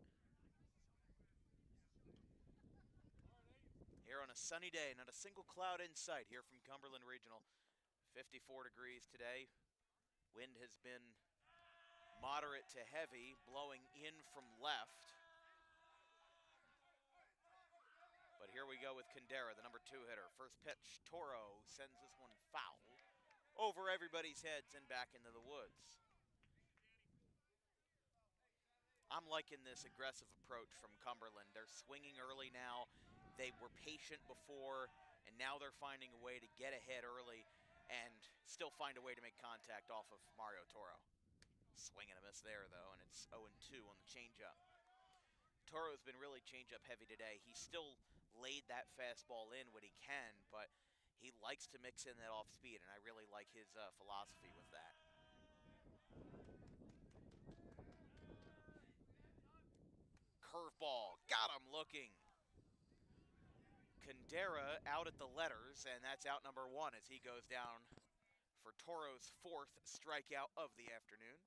Here on a sunny day, not a single cloud in sight here from Cumberland Regional. 54 degrees today. Wind has been moderate to heavy, blowing in from left. But here we go with Kundera, the number 2 hitter. First pitch, Toro sends this one foul over everybody's heads and back into the woods. I'm liking this aggressive approach from Cumberland. They're swinging early now. They were patient before, and now they're finding a way to get ahead early and still find a way to make contact off of Mario Toro. Swing and a miss there, though, and it's 0-2 on the changeup. Toro's been really changeup heavy today. He still laid that fastball in when he can, but he likes to mix in that off speed, and I really like his philosophy with that. Curveball, got him looking. Kundera out at the letters, and that's out number 1 as he goes down for Toro's 4th strikeout of the afternoon.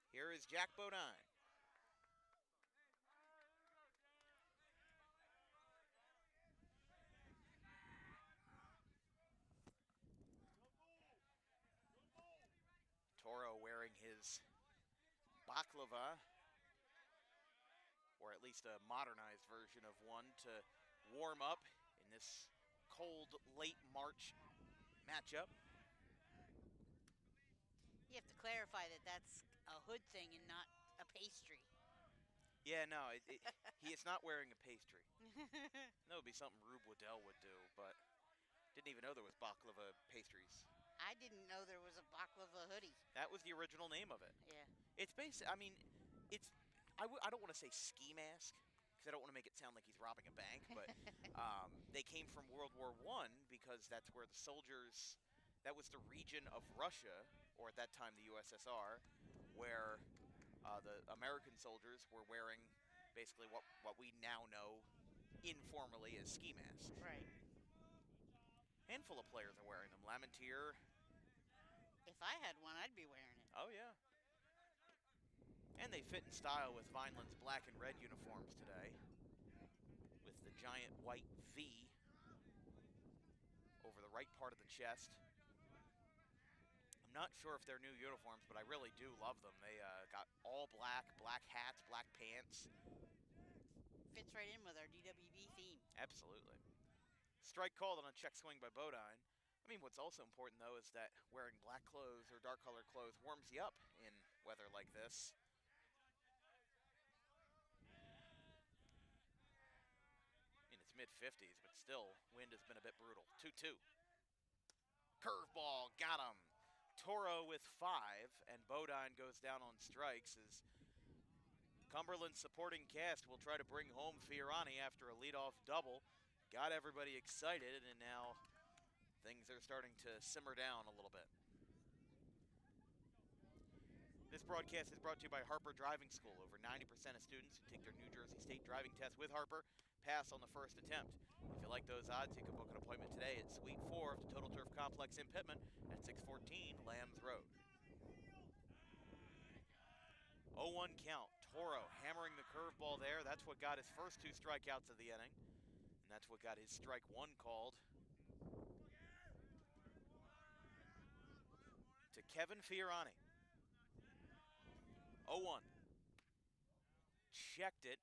Here is Jack Bodine. Toro wearing his baklava, or at least a modernized version of one, to warm up in this cold, late March matchup.
You have to clarify that that's a hood thing and not a pastry.
Yeah, no, he is not wearing a pastry. That would be something Rube Waddell would do, but didn't even know there was baklava pastries.
I didn't know there was a baklava hoodie.
That was the original name of it.
Yeah.
It's basically, I mean, it's, I don't want to say ski mask, because I don't want to make it sound like he's robbing a bank, but they came from World War I because that's where the soldiers, that was the region of Russia, or at that time the USSR, where the American soldiers were wearing basically what we now know informally as ski masks.
Right.
Handful of players are wearing them. Lamentier.
If I had one, I'd be wearing it.
Oh, yeah. And they fit in style with Vineland's black and red uniforms today, with the giant white V over the right part of the chest. I'm not sure if they're new uniforms, but I really do love them. They got all black, black hats, black pants.
Fits right in with our DWB theme.
Absolutely. Strike called on a check swing by Bodine. I mean, what's also important, though, is that wearing black clothes or dark colored clothes warms you up in weather like this. In its mid-50s, but still, wind has been a bit brutal. 2-2. Curveball, got him. Toro with 5, and Bodine goes down on strikes as Cumberland's supporting cast will try to bring home Fiorani after a leadoff double. Got everybody excited, and now things are starting to simmer down a little bit. This broadcast is brought to you by Harper Driving School. Over 90% of students who take their New Jersey State driving test with Harper pass on the first attempt. If you like those odds, you can book an appointment today at Suite 4 of the Total Turf Complex in Pittman at 614 Lambs Road. 0-1 count. Toro hammering the curveball there. That's what got his first 2 strikeouts of the inning. And that's what got his strike one called. To Kevin Fiorani. 0-1. Checked it,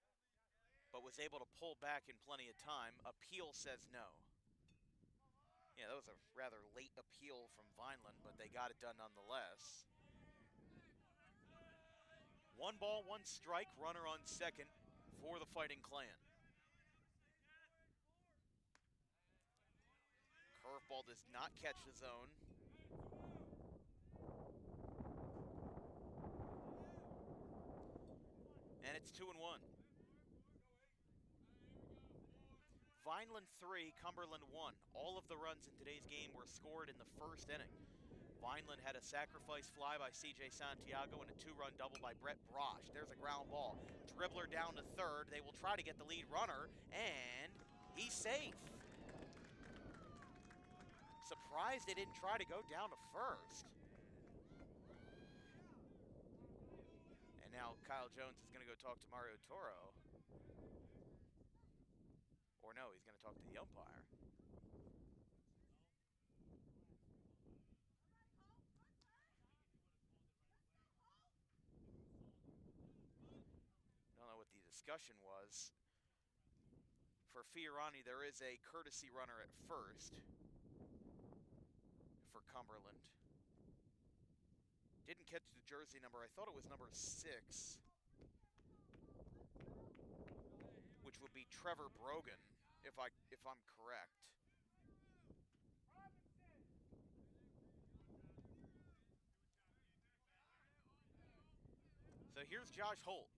but was able to pull back in plenty of time. Appeal says no. Yeah, that was a rather late appeal from Vineland, but they got it done nonetheless. 1 ball, 1 strike, runner on second for the Fighting Clan. Curveball does not catch the zone. And it's 2-1. Vineland 3, Cumberland 1. All of the runs in today's game were scored in the first inning. Vineland had a sacrifice fly by C.J. Santiago and a 2-run double by Brett Brosh. There's a ground ball. Dribbler down to third. They will try to get the lead runner, and he's safe. Surprised they didn't try to go down to first. And now Kyle Jones is going to go talk to Mario Toro. Or no, he's going to talk to the umpire. Don't know what the discussion was. For Fiorani, there is a courtesy runner at first for Cumberland. Didn't catch the jersey number. I thought it was number 6, which would be Trevor Brogan, if I'm correct. So here's Josh Holt.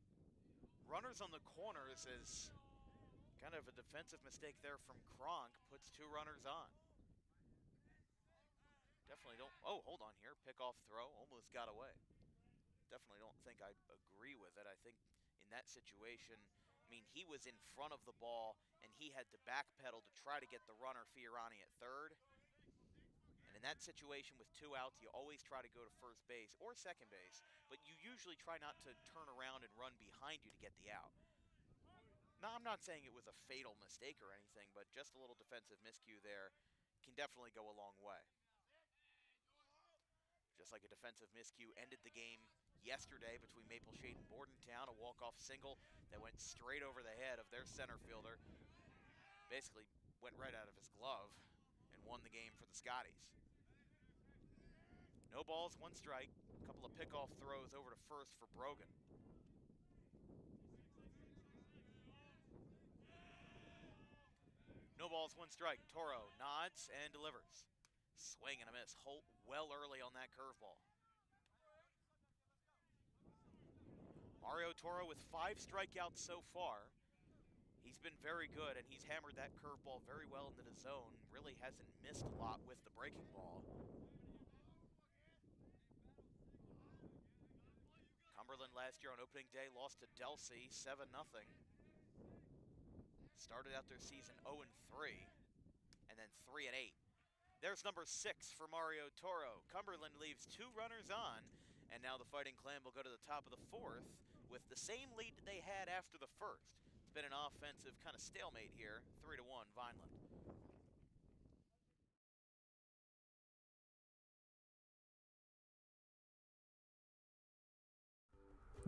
Runners on the corners is kind of a defensive mistake there from Kronk. Puts 2 runners on. Definitely don't, oh, hold on here. Pickoff throw, almost got away. Definitely don't think I agree with it. I think in that situation, I mean, he was in front of the ball, and he had to backpedal to try to get the runner, Fiorani, at third. And in that situation with 2 outs, you always try to go to first base or second base, but you usually try not to turn around and run behind you to get the out. Now, I'm not saying it was a fatal mistake or anything, but just a little defensive miscue there can definitely go a long way. Just like a defensive miscue ended the game yesterday between Maple Shade and Bordentown, a walk-off single that went straight over the head of their center fielder. Basically went right out of his glove and won the game for the Scotties. No balls, 1 strike. A couple of pickoff throws over to first for Brogan. No balls, 1 strike. Toro nods and delivers. Swing and a miss. Holt well early on that curveball. Mario Toro with 5 strikeouts so far. He's been very good, and he's hammered that curveball very well into the zone. Really hasn't missed a lot with the breaking ball. Cumberland last year on opening day lost to Delsey 7-0. Started out their season 0-3, and then 3-8. There's number 6 for Mario Toro. Cumberland leaves 2 runners on, and now the Fighting Clan will go to the top of the 4th with the same lead that they had after the 1st. It's been an offensive kind of stalemate here, 3-1 Vineland.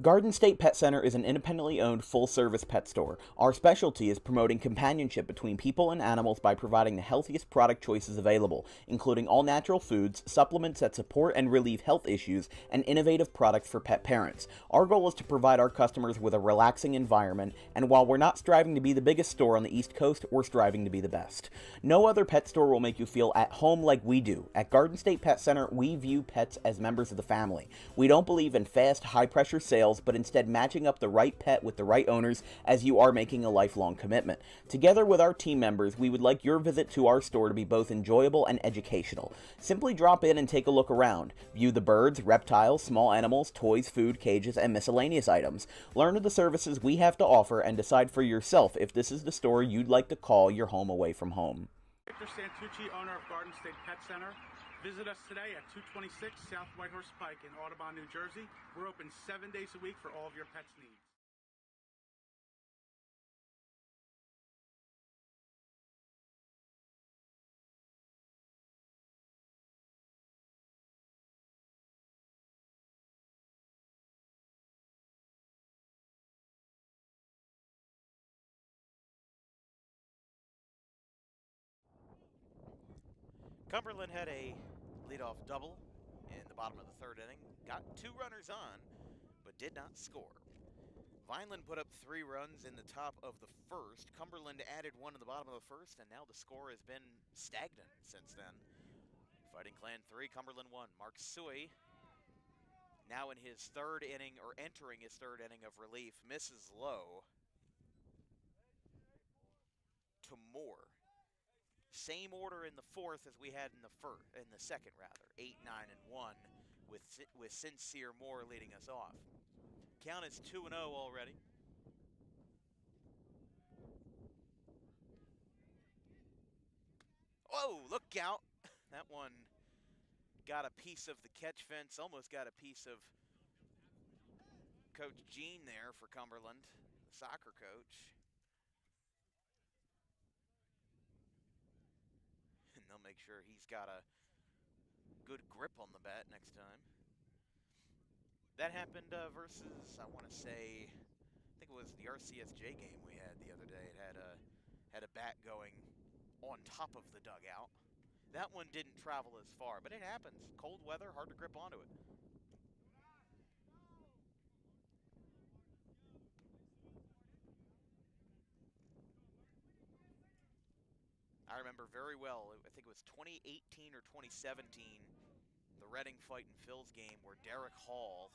Garden State Pet Center is an independently owned full-service pet store. Our specialty is promoting companionship between people and animals by providing the healthiest product choices available, including all-natural foods, supplements that support and relieve health issues, and innovative products for pet parents. Our goal is to provide our customers with a relaxing environment, and while we're not striving to be the biggest store on the East Coast, we're striving to be the best. No other pet store will make you feel at home like we do. At Garden State Pet Center, we view pets as members of the family. We don't believe in fast, high-pressure sales, but instead matching up the right pet with the right owners, as you are making a lifelong commitment. Together with our team members, we would like your visit to our store to be both enjoyable and educational. Simply drop in and take a look around. View the birds, reptiles, small animals, toys, food, cages, and miscellaneous items. Learn of the services we have to offer and decide for yourself if this is the store you'd like to call your home away from home.
Victor Santucci, owner of Garden State Pet Center. Visit us today at 226 South Whitehorse Pike in Audubon, New Jersey. We're open 7 days a week for all of your pets' needs.
Cumberland had a leadoff double in the bottom of the third inning, got 2 runners on, but did not score. Vineland put up 3 runs in the top of the first. Cumberland added 1 in the bottom of the first, and now the score has been stagnant since then. Fighting Clan 3, Cumberland 1. Mark Suey, now in his third inning, or entering his third inning of relief, misses low to Moore. Same order in the fourth as we had in the second rather. 8, 9, and 1, with Sincere Moore leading us off. Count is 2-0 already. Oh, look out! That one got a piece of the catch fence, almost got a piece of Coach Gene there for Cumberland, the soccer coach. And they'll make sure he's got a good grip on the bat next time. That happened versus, I want to say, I think it was the RCSJ game we had the other day. It had a bat going on top of the dugout. That one didn't travel as far, but it happens. Cold weather, hard to grip onto it. I remember very well, I think it was 2018 or 2017, the Reading Fight and Phil's game where Derek Hall,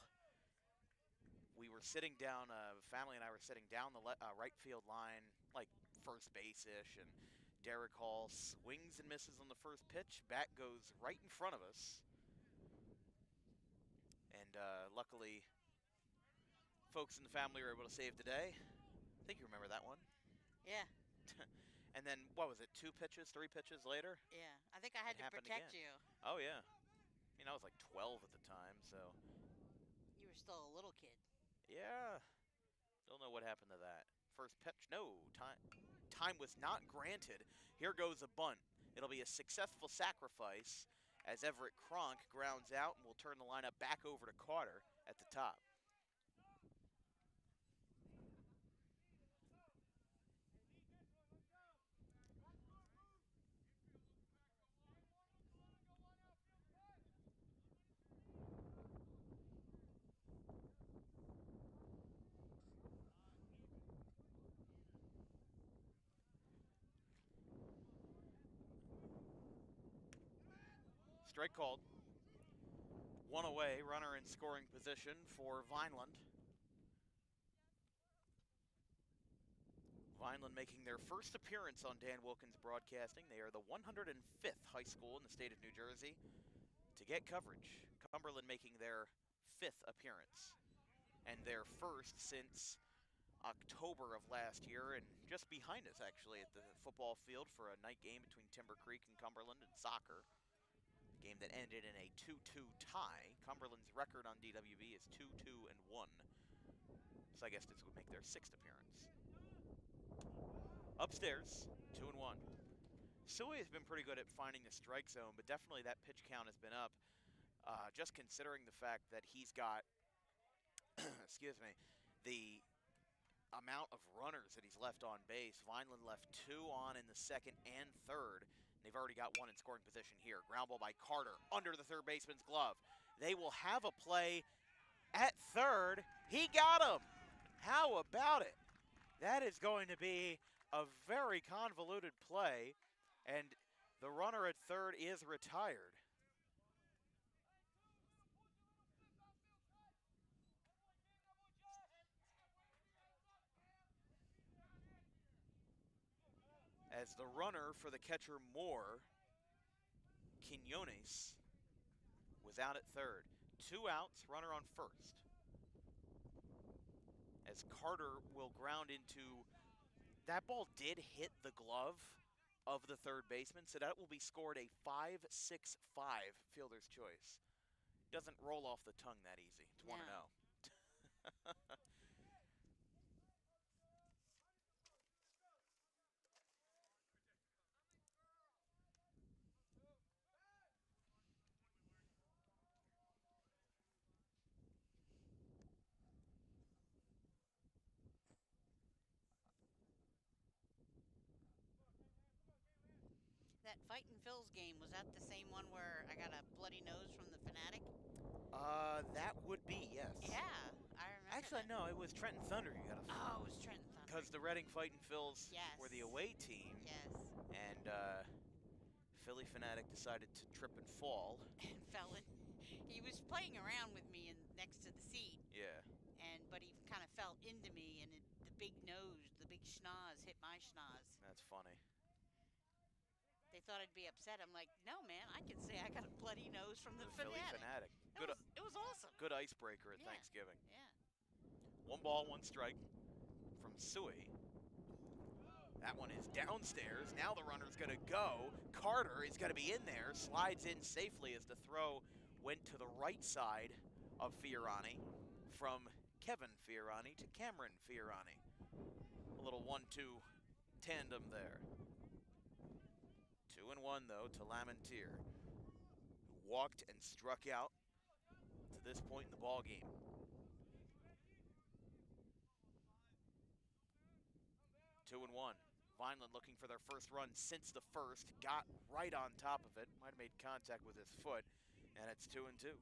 we were sitting down, family and I were sitting down the right field line, like first base-ish, and Derek Hall swings and misses on the first pitch. Bat goes right in front of us. And luckily, folks in the family were able to save the day. I think you remember that one.
Yeah.
And then, what was it, 2 pitches, 3 pitches later?
Yeah. I think I had to protect
again.
you.
Oh, yeah. I mean, I was like 12 at the time, so.
You were still a little kid.
Yeah. Don't know what happened to that. First pitch, no. Time was not granted. Here goes a bunt. It'll be a successful sacrifice as Everett Kronk grounds out and will turn the lineup back over to Carter at the top. Strike called. 1 away, runner in scoring position for Vineland. Vineland making their first appearance on Dan Wilkins Broadcasting. They are the 105th high school in the state of New Jersey to get coverage. Cumberland making their 5th appearance and their first since October of last year, and just behind us actually at the football field for a night game between Timber Creek and Cumberland in soccer. Game that ended in a 2-2 tie. Cumberland's record on DWB is 2-2-1. So I guess this would make their 6th appearance. Upstairs, 2-1. Suey has been pretty good at finding the strike zone, but definitely that pitch count has been up. Just considering the fact that he's got, excuse me, the amount of runners that he's left on base. Vineland left 2 on in the second and third. They've already got 1 in scoring position here. Ground ball by Carter under the third baseman's glove. They will have a play at third. He got him. How about it? That is going to be a very convoluted play, and the runner at third is retired. As the runner for the catcher Moore, Quinones, was out at third. 2 outs, runner on first. As Carter will ground into, that ball did hit the glove of the third baseman, so that will be scored a 5-6-5 fielder's choice. Doesn't roll off the tongue that easy. It's 1-0.
that Fightin' Phil's game, was that the same one where I got a bloody nose from the Fanatic?
That would be, yes.
Yeah, I remember.
Actually,
that.
no, it was Trenton Thunder you got to
Oh, it was Trenton Thunder.
because the Reading Fightin' Phils
Yes.
were the away team.
Yes.
And Philly Fanatic decided to trip and fall.
And fell in. He was playing around with me next to the seat.
Yeah.
But he kind of fell into me, and the big nose, the big schnoz hit my schnoz.
That's funny.
They thought I'd be upset. I'm like, no, man, I can say I got a bloody nose from the
Philly
Fanatic.
Fanatic.
It was awesome.
Good icebreaker at
Yeah.
Thanksgiving.
Yeah.
1 ball, 1 strike from Suey. That one is downstairs. Now the runner's going to go. Carter is going to be in there. Slides in safely as the throw went to the right side of Fiorani from Kevin Fiorani to Cameron Fiorani. A little 1-2 tandem there. 2-1 though to Lamontier, who walked and struck out to this point in the ball game. Two and one. Vineland looking for their first run since the first. Got right on top of it. Might have made contact with his foot. And it's 2-2.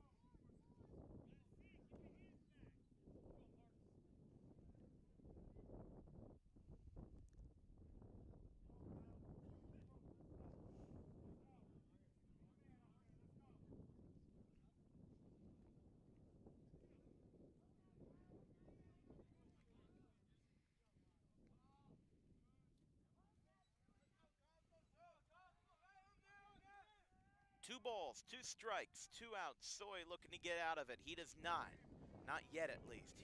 Two balls, 2 strikes, 2 outs. Soy looking to get out of it. He does not. Not yet, at least.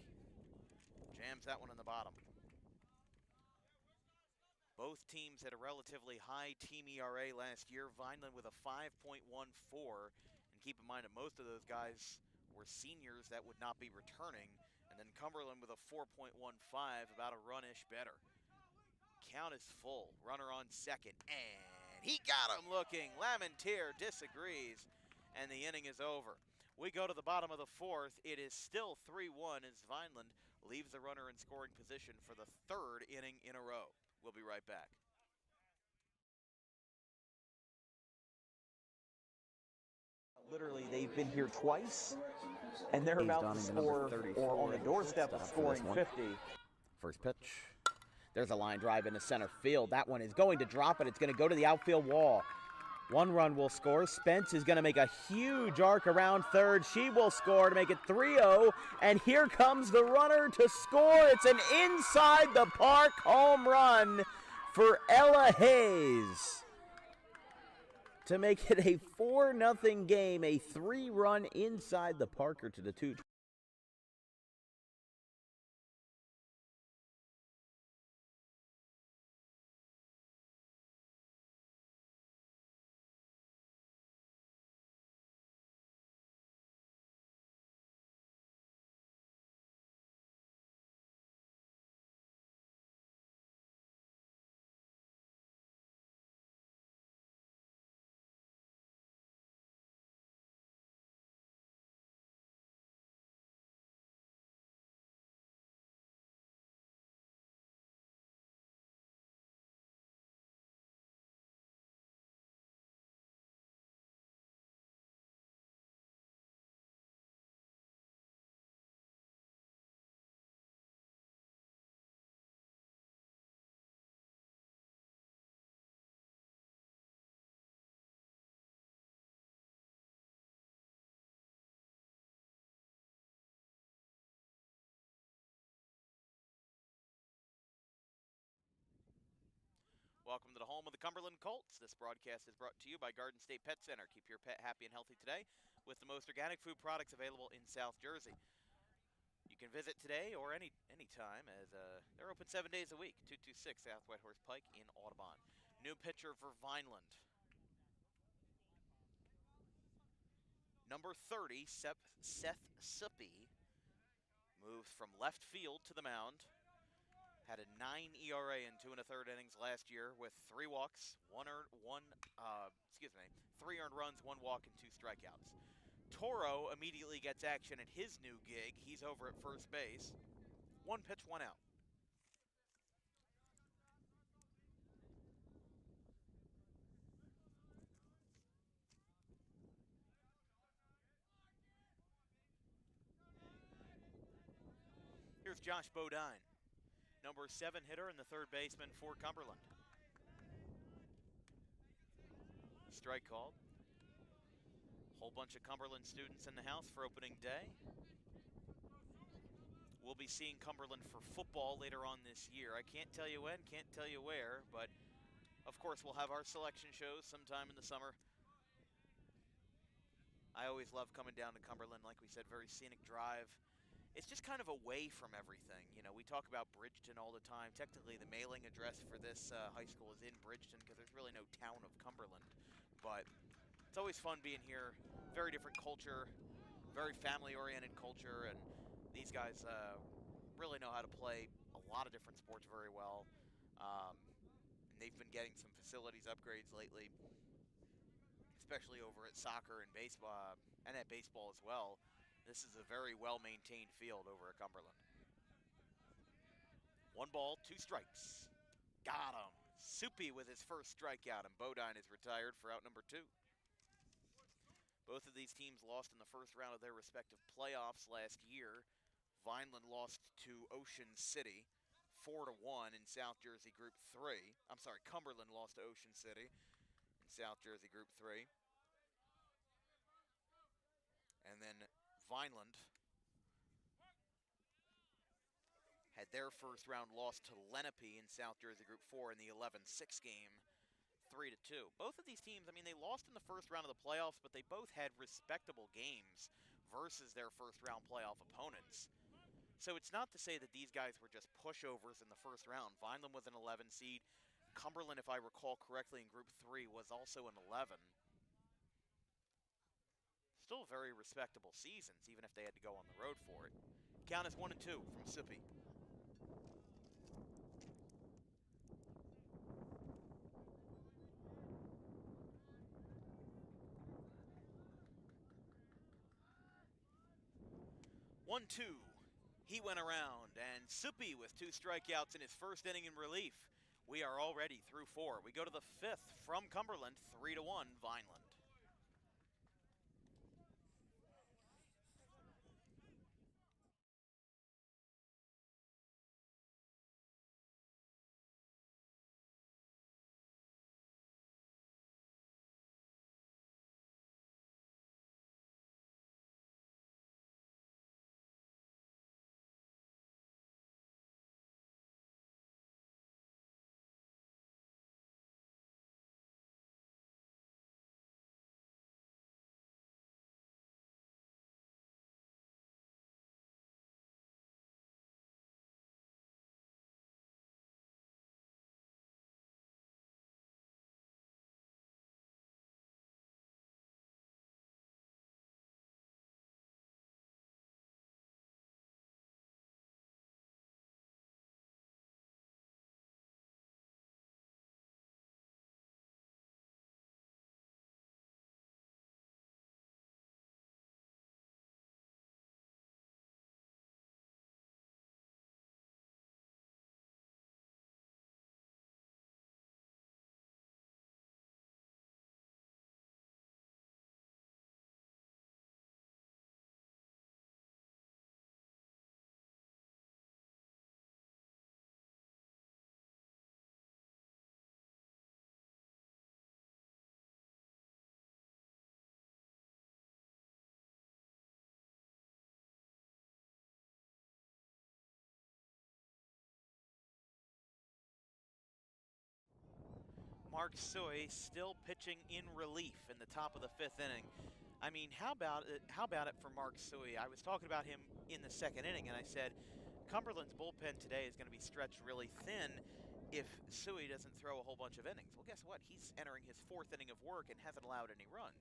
Jams that one in the bottom. Both teams had a relatively high team ERA last year. Vineland with a 5.14. And keep in mind that most of those guys were seniors that would not be returning. And then Cumberland with a 4.15, about a run-ish better. Count is full. Runner on second. And he got him looking. Lamontier disagrees, and the inning is over. We go to the bottom of the 4th. It is still 3-1 as Vineland leaves the runner in scoring position for the 3rd inning in a row. We'll be right back.
Literally, they've been here twice, and they're about to score, or on the doorstep of scoring 50.
First pitch. There's a line drive into center field. That one is going to drop, and it's going to go to the outfield wall. 1 run will score. Spence is going to make a huge arc around third. She will score to make it 3-0, and here comes the runner to score. It's an inside the park home run for Ella Hayes to make it a 4-0 game, a 3-run inside the Parker to the 2.
Welcome to the home of the Cumberland Colts. This broadcast is brought to you by Garden State Pet Center. Keep your pet happy and healthy today with the most organic food products available in South Jersey. You can visit today or any time as they're open 7 days a week. 226 South White Horse Pike in Audubon. New pitcher for Vineland. Number 30, Seth Suppy, moves from left field to the mound. Had a 9 ERA in 2 1/3 innings last year with 3 walks, 3 earned runs, 1 walk, and 2 strikeouts. Toro immediately gets action at his new gig. He's over at first base. 1 pitch, 1 out. Here's Josh Bodine, number 7 hitter and the third baseman for Cumberland. Strike called. Whole bunch of Cumberland students in the house for opening day. We'll be seeing Cumberland for football later on this year. I can't tell you when, can't tell you where, but of course we'll have our selection shows sometime in the summer. I always love coming down to Cumberland, like we said, very scenic drive. It's just kind of away from everything. You know, we talk about Bridgeton all the time. Technically, the mailing address for this high school is in Bridgeton because there's really no town of Cumberland. But it's always fun being here. Very different culture, very family-oriented culture, and these guys really know how to play a lot of different sports very well. And they've been getting some facilities upgrades lately, especially over at soccer and baseball, and at baseball as well. This is a very well-maintained field over at Cumberland. 1 ball, 2 strikes. Got him. Soupy with his first strikeout, and Bodine is retired for out number 2. Both of these teams lost in the first round of their respective playoffs last year. Vineland lost to Ocean City 4-1 in South Jersey Group 3. I'm sorry, Cumberland lost to Ocean City in South Jersey Group 3. And then Vineland had their first round loss to Lenape in South Jersey Group 4 in the 11-6 game, 3-2. Both of these teams, I mean, they lost in the first round of the playoffs, but they both had respectable games versus their first round playoff opponents. So it's not to say that these guys were just pushovers in the first round. Vineland was an 11 seed. Cumberland, if I recall correctly, in Group 3 was also an 11. Still very respectable seasons, even if they had to go on the road for it. Count is 1-2 from Sippy. One-two. He went around, and Sippy with 2 strikeouts in his first inning in relief. We are already through 4. We go to the 5th from Cumberland, 3-1 Vineland. Mark Suey still pitching in relief in the top of the 5th inning. I mean, how about it for Mark Suey? I was talking about him in the 2nd inning, and I said Cumberland's bullpen today is going to be stretched really thin if Suey doesn't throw a whole bunch of innings. Well, guess what? He's entering his 4th inning of work and hasn't allowed any runs.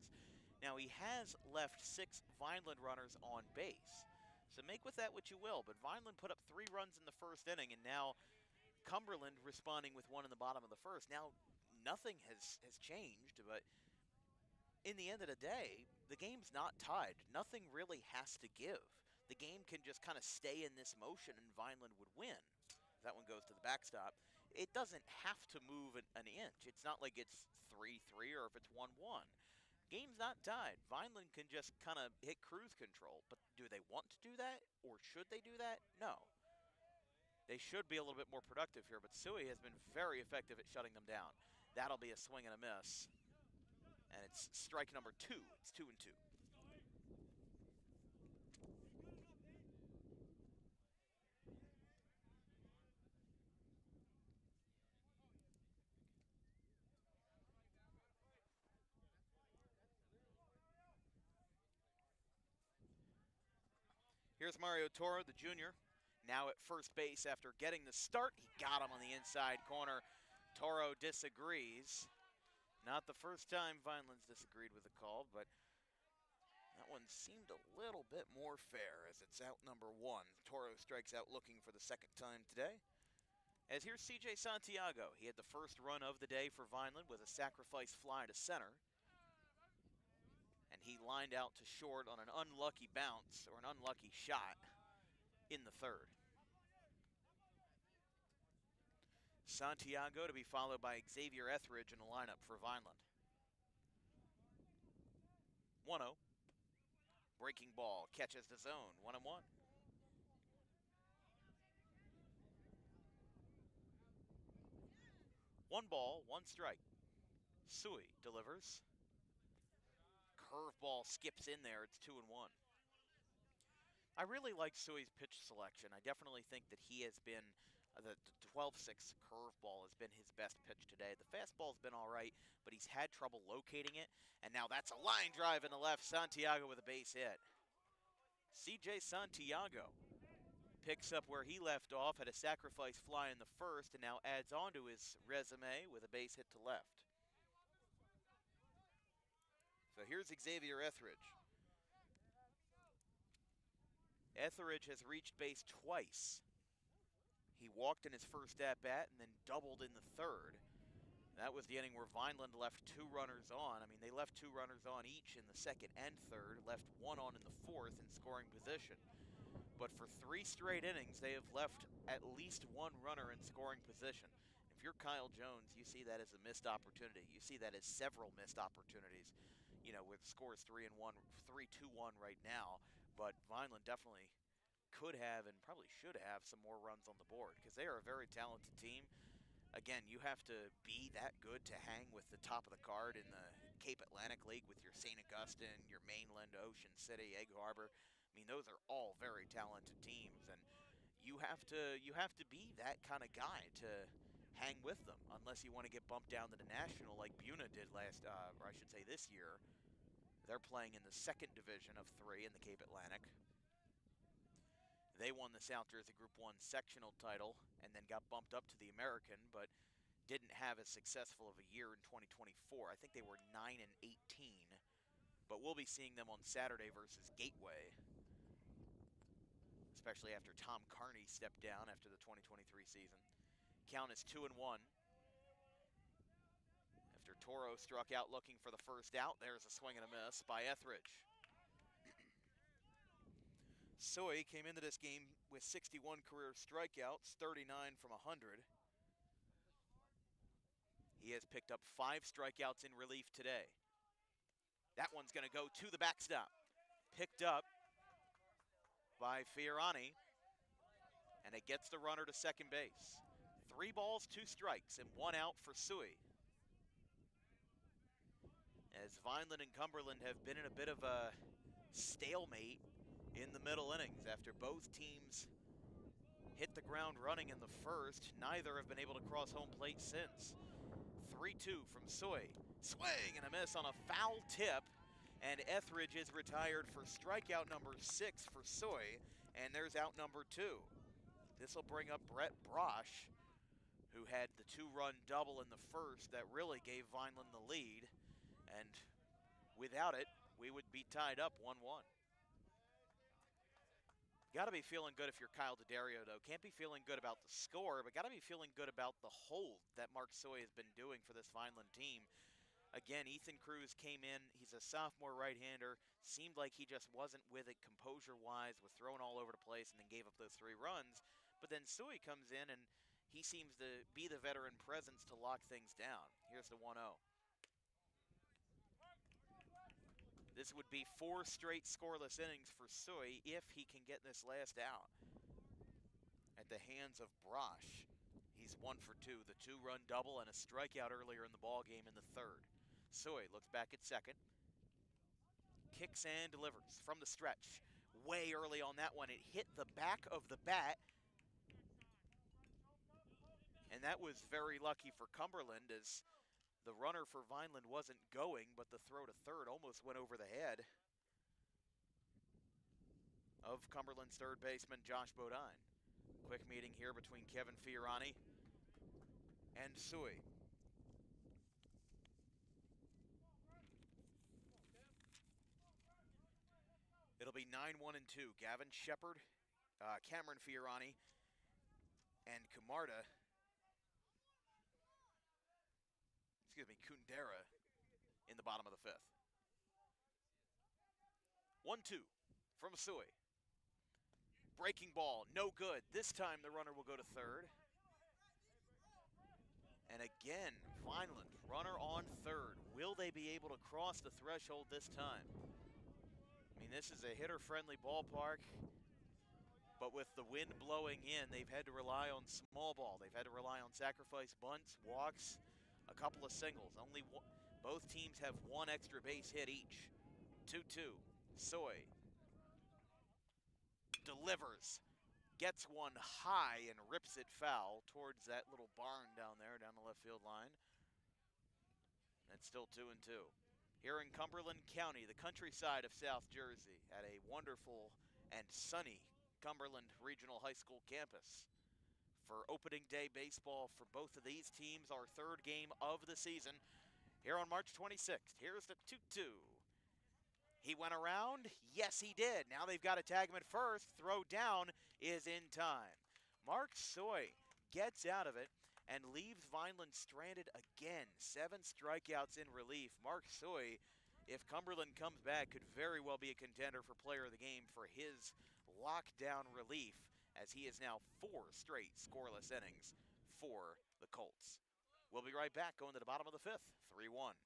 Now, he has left 6 Vineland runners on base. So make with that what you will, but Vineland put up 3 runs in the 1st inning, and now Cumberland responding with 1 in the bottom of the 1st. Now, nothing has changed, but in the end of the day, the game's not tied. Nothing really has to give. The game can just kind of stay in this motion, and Vineland would win. That one goes to the backstop. It doesn't have to move an inch. It's not like it's 3-3 or if it's 1-1. Game's not tied. Vineland can just kind of hit cruise control, but do they want to do that, or should they do that? No. they should be a little bit more productive here, but Suey has been very effective at shutting them down. That'll be a swing and a miss. And it's strike number 2. It's 2-2. Here's Mario Toro, the junior, now at first base after getting the start. He got him on the inside corner. Toro disagrees. Not the first time Vineland's disagreed with the call, but that one seemed a little bit more fair as it's out number 1. Toro strikes out looking for the second time today. As here's C.J. Santiago. He had the first run of the day for Vineland with a sacrifice fly to center. And he lined out to short on an unlucky bounce, or an unlucky shot, in the third. Santiago to be followed by Xavier Etheridge in the lineup for Vineland. 1-0. Breaking ball, catches the zone, 1-1. One ball, one strike. Suey delivers. Curveball skips in there, it's 2-1. I really like Suey's pitch selection. I definitely think that he has been, the 12-6 curveball has been his best pitch today. The fastball's been all right, but he's had trouble locating it, and now that's a line drive in the left. Santiago with a base hit. C.J. Santiago picks up where he left off, had a sacrifice fly in the first, and now adds on to his resume with a base hit to left. So here's Xavier Etheridge. Etheridge has reached base twice. He walked in his first at-bat and then doubled in the third. That was the inning where Vineland left 2 runners on. I mean, they left 2 runners on each in the second and third, left 1 on in the fourth in scoring position. But for 3 straight innings, they have left at least 1 runner in scoring position. If you're Kyle Jones, you see that as a missed opportunity. You see that as several missed opportunities. You know, with scores 3-1, 3-2-1 right now, but Vineland definitely could have and probably should have some more runs on the board because they are a very talented team. Again, you have to be that good to hang with the top of the card in the Cape Atlantic League with your St. Augustine, your Mainland, Ocean City, Egg Harbor. I mean, those are all very talented teams, and you have to be that kind of guy to hang with them unless you want to get bumped down to the National like Buna did last, or I should say this year. They're playing in the second division of 3 in the Cape Atlantic. They won the South Jersey Group 1 sectional title and then got bumped up to the American, but didn't have as successful of a year in 2024. I think they were 9-18, but we'll be seeing them on Saturday versus Gateway, especially after Tom Carney stepped down after the 2023 season. Count is 2-1. Toro struck out looking for the first out. There's a swing and a miss by Etheridge. Suey came into this game with 61 career strikeouts, 39 from 100. He has picked up 5 strikeouts in relief today. That one's going to go to the backstop. Picked up by Fiorani, and it gets the runner to second base. 3 balls, 2 strikes, and 1 out for Suey. As Vineland and Cumberland have been in a bit of a stalemate in the middle innings after both teams hit the ground running in the first. Neither have been able to cross home plate since. 3-2 from Suey. Swing and a miss on a foul tip, and Etheridge is retired for strikeout number 6 for Suey, and there's out number 2. This will bring up Brett Brosh, who had the 2-run double in the first that really gave Vineland the lead. And without it, we would be tied up 1-1. Got to be feeling good if you're Kyle D'Addario, though. Can't be feeling good about the score, but got to be feeling good about the hold that Mark Suey has been doing for this Vineland team. Again, Ethan Cruz came in. He's a sophomore right-hander. Seemed like he just wasn't with it composure-wise, was thrown all over the place, and then gave up those 3 runs. But then Suey comes in, and he seems to be the veteran presence to lock things down. Here's the 1-0. This would be 4 straight scoreless innings for Suey if he can get this last out. At at the hands of Brosh. He's 1 for 2, the 2-run double and a strikeout earlier in the ball game in the third. Soy looks back at second. Kicks and delivers from the stretch. Way early on that one. It hit the back of the bat. And that was very lucky for Cumberland, as the runner for Vineland wasn't going, but the throw to third almost went over the head of Cumberland's third baseman, Josh Bodine. Quick meeting here between Kevin Fiorani and Sui. It'll be 9-1-2. Gavin Shepard, Cameron Fiorani, and Kundera in the bottom of the fifth. 1-2 from Sui. Breaking ball, no good. This time the runner will go to third. And again, Vineland, runner on third. Will they be able to cross the threshold this time? I mean, this is a hitter-friendly ballpark, but with the wind blowing in, they've had to rely on small ball. They've had to rely on sacrifice bunts, walks, a couple of singles. Both teams have one extra base hit each. 2-2. Soy delivers, gets one high and rips it foul towards that little barn down there, down the left field line. And it's still 2-2. Here in Cumberland County, the countryside of South Jersey, at a wonderful and sunny Cumberland Regional High School campus. For opening day baseball for both of these teams, our third game of the season, here on March 26th. Here's the 2-2. He went around? Yes, he did. Now they've got to tag him at first. Throw down is in time. Mark Soy gets out of it and leaves Vineland stranded again. 7 strikeouts in relief. Mark Soy, if Cumberland comes back, could very well be a contender for player of the game for his lockdown relief, as he is now 4 straight scoreless innings for the Colts. We'll be right back, going to the bottom of the fifth, 3-1.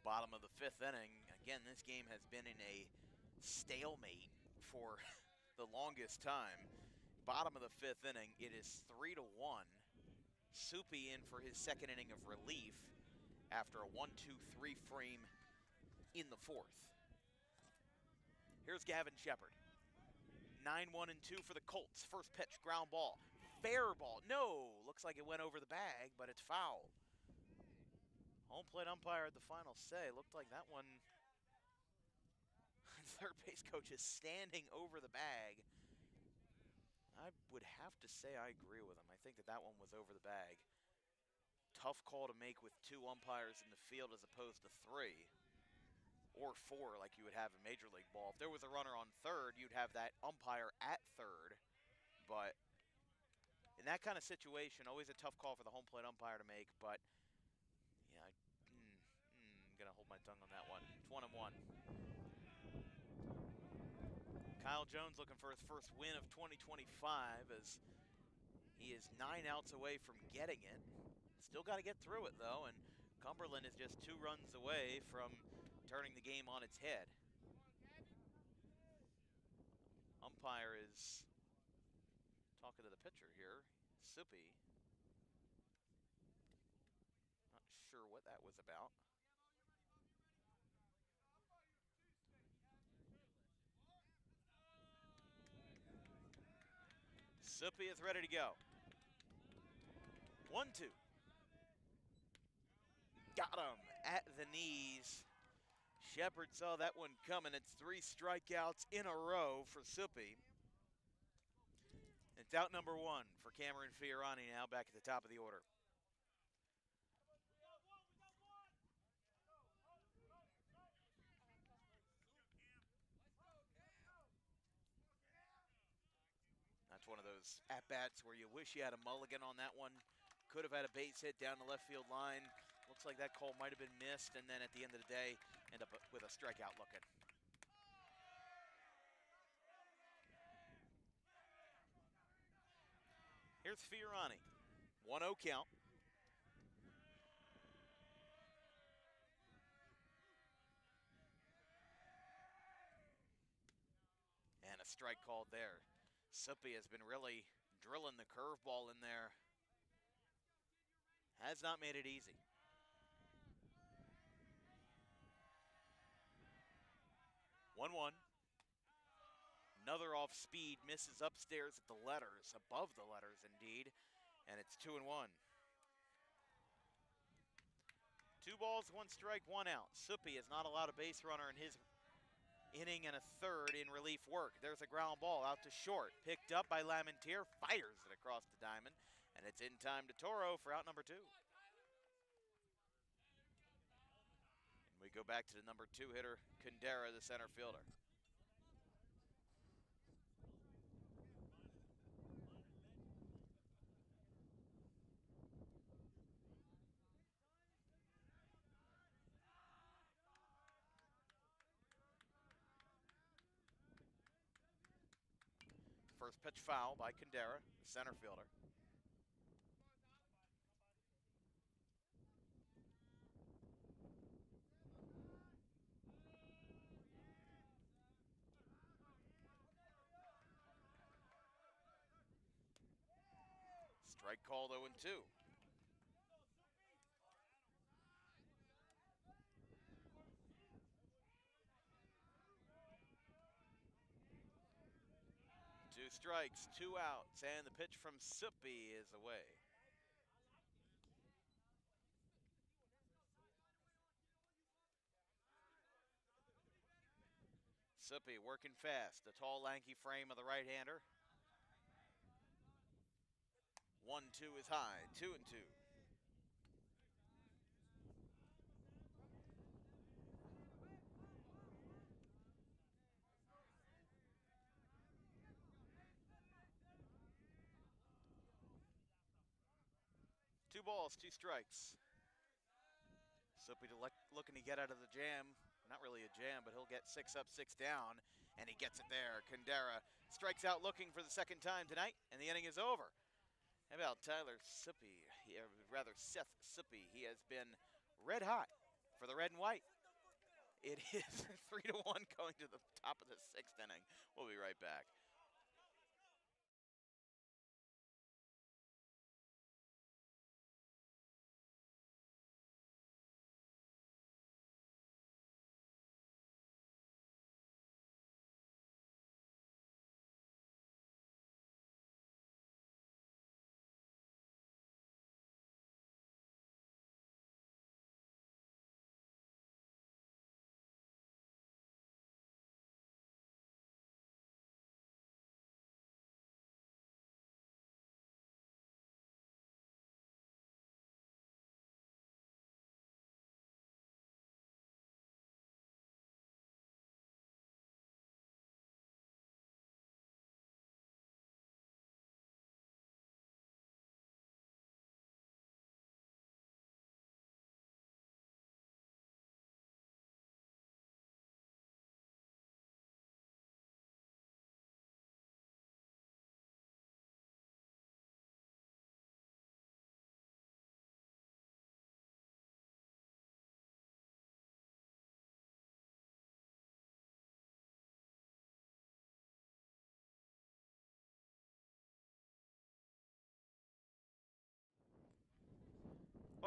Bottom of the fifth inning. Again, this game has been in a stalemate for the longest time. Bottom of the fifth inning, it is 3-1. Soupy in for his second inning of relief after a 1-2-3 frame in the fourth. Here's Gavin Shepard. 9-1-2 for the Colts. First pitch, ground ball. Fair ball. No, looks like it went over the bag, but it's foul. Home plate umpire at the final say. Looked like that one, third base coach is standing over the bag. I would have to say I agree with him. I think that one was over the bag. Tough call to make with 2 umpires in the field as opposed to 3 or 4 like you would have in Major League Ball. If there was a runner on third, you'd have that umpire at third. But in that kind of situation, always a tough call for the home plate umpire to make. But yeah, I'm going to hold my tongue on that one. It's 1-1. Kyle Jones looking for his first win of 2025 as he is 9 outs away from getting it. Still got to get through it, though, and Cumberland is just 2 runs away from turning the game on its head. umpire is talking to the pitcher here, Soupy. Not sure what that was about. Soupy is ready to go. 1-2. Got him at the knees. Shepard saw that one coming. It's 3 strikeouts in a row for Soupy. It's out number 1 for Cameron Fiorani now back at the top of the order. That's one of those at-bats where you wish you had a mulligan on that one. Could have had a base hit down the left field line. Looks like that call might have been missed, and then at the end of the day, end up with a strikeout looking. Here's Fiorani. 1-0 count. And a strike called there. Soupy has been really drilling the curveball in there. Has not made it easy. 1-1. Another off speed, misses upstairs at the letters, above the letters indeed, and it's 2-1. 2 balls, 1 strike, 1 out. Soupy has not allowed a base runner in his inning and a third in relief work. There's a ground ball out to short, picked up by Lamentier, fires it across the diamond, and it's in time to Toro for out number 2. And we go back to the number 2 hitter, Kundera, the center fielder. First pitch foul by Kundera, the center fielder. Strike called 0-2. Two strikes, 2 outs, and the pitch from Soupy is away. Soupy working fast, the tall, lanky frame of the right-hander. 1-2 is high, 2-2. Two balls, 2 strikes. Soupy looking to get out of the jam. Not really a jam, but he'll get 6 up, 6 down, and he gets it there. Kundera strikes out looking for the second time tonight, and the inning is over. How about Tyler Soupy, rather Seth Soupy? He has been red hot for the red and white. It is 3-1 going to the top of the 6th inning. We'll be right back.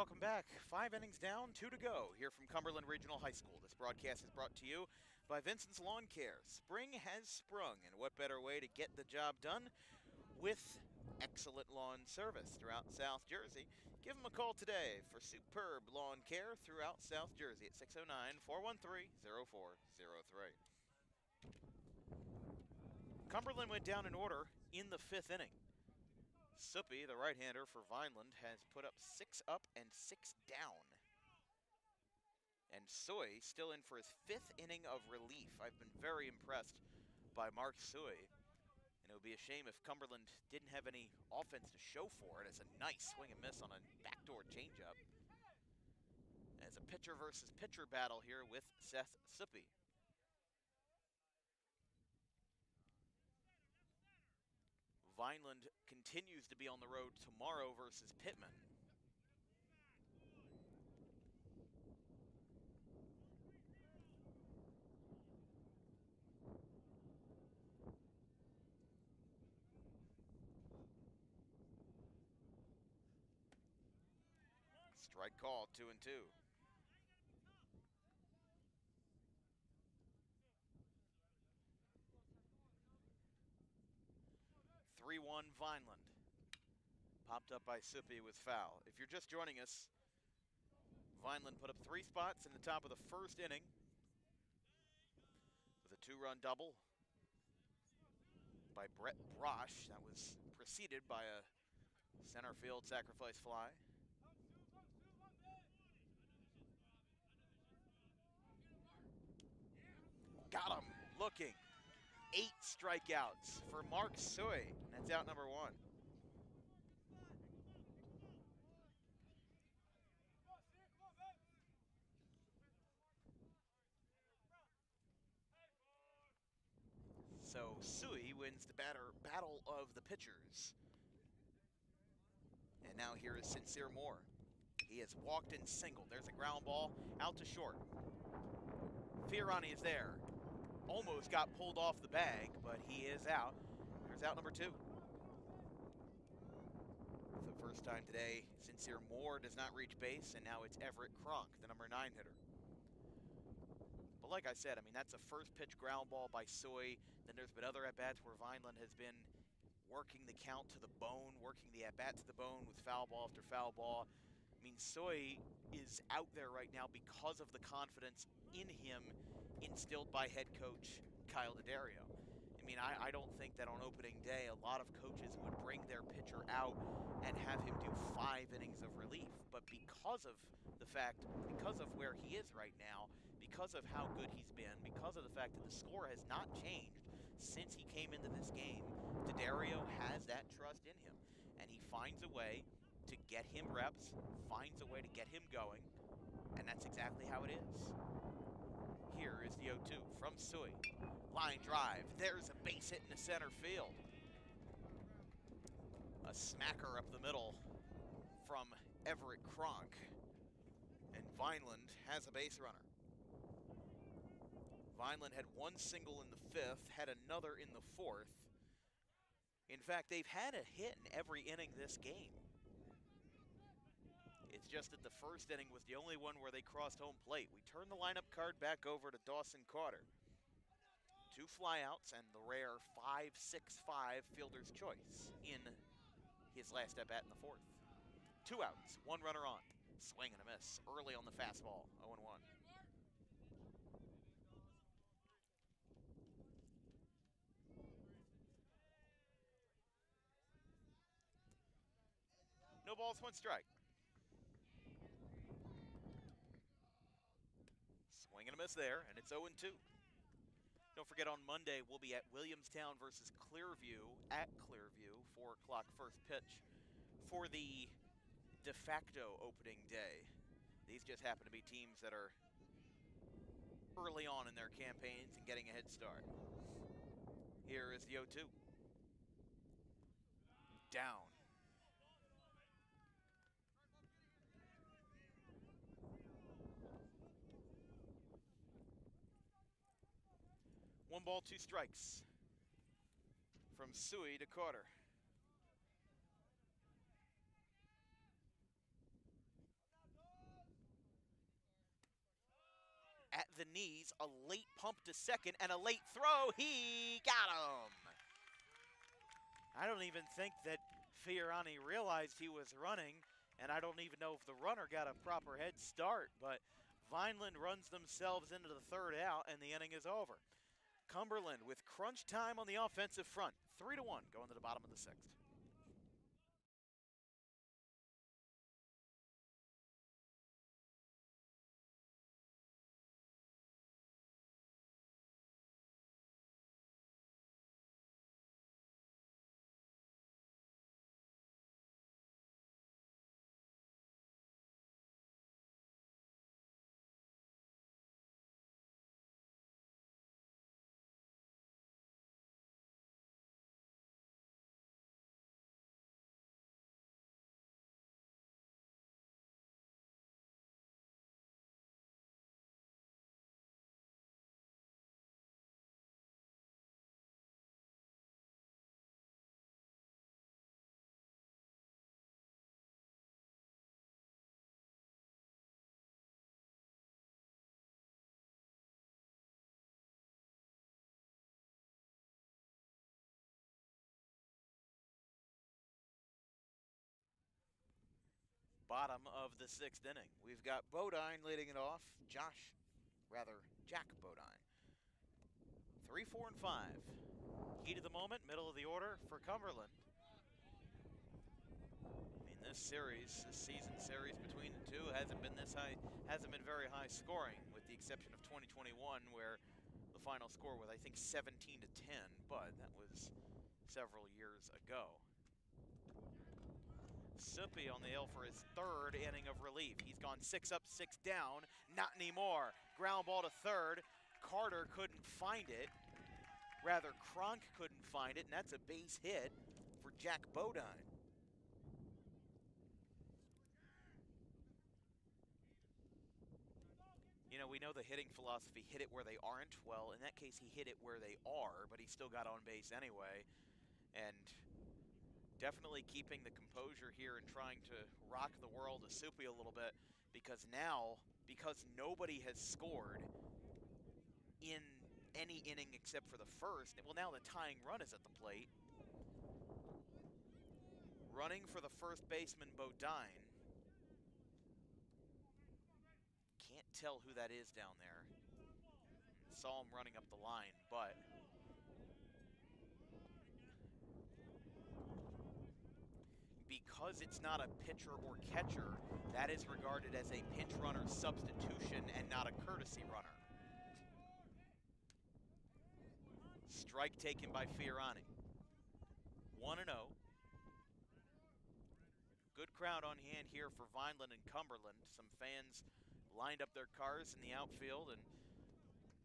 Welcome back. 5 innings down, 2 to go here from Cumberland Regional High School. This broadcast is brought to you by Vincent's Lawn Care. Spring has sprung, and what better way to get the job done with excellent lawn service throughout South Jersey. Give them a call today for superb lawn care throughout South Jersey at 609-413-0403. Cumberland went down in order in the 5th inning. Suppy, the right-hander for Vineland, has put up 6 up and 6 down. And Soy still in for his 5th inning of relief. I've been very impressed by Mark Soy. And it would be a shame if Cumberland didn't have any offense to show for it. It's a nice swing and miss on a backdoor changeup. And it's a pitcher versus pitcher battle here with Seth Suppy. Vineland continues to be on the road tomorrow versus Pittman. Strike call, 2-2. 3-1 Vineland. Popped up by Suppy with foul. If you're just joining us, Vineland put up 3 spots in the top of the 1st inning with a 2-run double by Brett Brosh. That was preceded by a center field sacrifice fly. Got him looking. 8 strikeouts for Mark Soy. That's out number 1. So Soy wins the battle of the pitchers. And now here is Sincere Moore. He has walked and singled. There's a ground ball out to short. Fiorani is there. Almost got pulled off the bag, but he is out. There's out number 2. For the first time today, Sincere Moore does not reach base, and now it's Everett Kronk, the number 9 hitter. But like I said, I mean, that's a first pitch ground ball by Soy. Then there's been other at-bats where Vineland has been working the count to the bone, working the at-bat to the bone with foul ball after foul ball. I mean, Soy is out there right now because of the confidence in him instilled by head coach Kyle D'Addario. I mean, I don't think that on opening day a lot of coaches would bring their pitcher out and have him do 5 innings of relief. But because of where he is right now, because of how good he's been, because of the fact that the score has not changed since he came into this game, D'Addario has that trust in him. And he finds a way to get him reps, finds a way to get him going, and that's exactly how it is. Here is the 0-2 from Soy. Line drive. There's a base hit in the center field. A smacker up the middle from Everett Kronk. And Vineland has a base runner. Vineland had 1 single in the 5th, had another in the 4th. In fact, they've had a hit in every inning this game. It's just that the 1st inning was the only one where they crossed home plate. We turn the lineup card back over to Dawson Carter. 2 flyouts and the rare 5-6-5 fielder's choice in his last at-bat in the 4th. 2 outs, 1 runner on. Swing and a miss early on the fastball, 0-1. No balls, 1 strike. Swing and a miss there, and it's 0-2. Don't forget, on Monday, we'll be at Williamstown versus Clearview at Clearview, 4 o'clock first pitch for the de facto opening day. These just happen to be teams that are early on in their campaigns and getting a head start. Here is the 0-2. Down. One ball, 2 strikes from Soy to Carter. the knees, a late pump to second, and a late throw. He got him. I don't even think that Fiorani realized he was running, and I don't even know if the runner got a proper head start, but Vineland runs themselves into the third out, and the inning is over. Cumberland with crunch time on the offensive front. 3-1 going to the bottom of the sixth. Bottom of the sixth inning. We've got Bodine leading it off. Jack Bodine. 3, 4, and 5. Heat of the moment, middle of the order for Cumberland. I mean, this season series between the two hasn't been very high scoring, with the exception of 2021, where the final score was, I think, 17-10, but that was several years ago. Suppy on the hill for his third inning of relief. He's gone 6 up, 6 down. Not anymore. Ground ball to third. Carter couldn't find it. Rather, Kronk couldn't find it, and that's a base hit for Jack Bodine. You know, we know the hitting philosophy, hit it where they aren't. Well, in that case, he hit it where they are, but he still got on base anyway. And definitely keeping the composure here and trying to rock the world of Suppy a little bit, because nobody has scored in any inning except for the first, well, now the tying run is at the plate. Running for the first baseman, Bodine. Can't tell who that is down there. Saw him running up the line, but because it's not a pitcher or catcher, that is regarded as a pinch runner substitution and not a courtesy runner. Strike taken by Fiorani. 1-0. Good crowd on hand here for Vineland and Cumberland. Some fans lined up their cars in the outfield and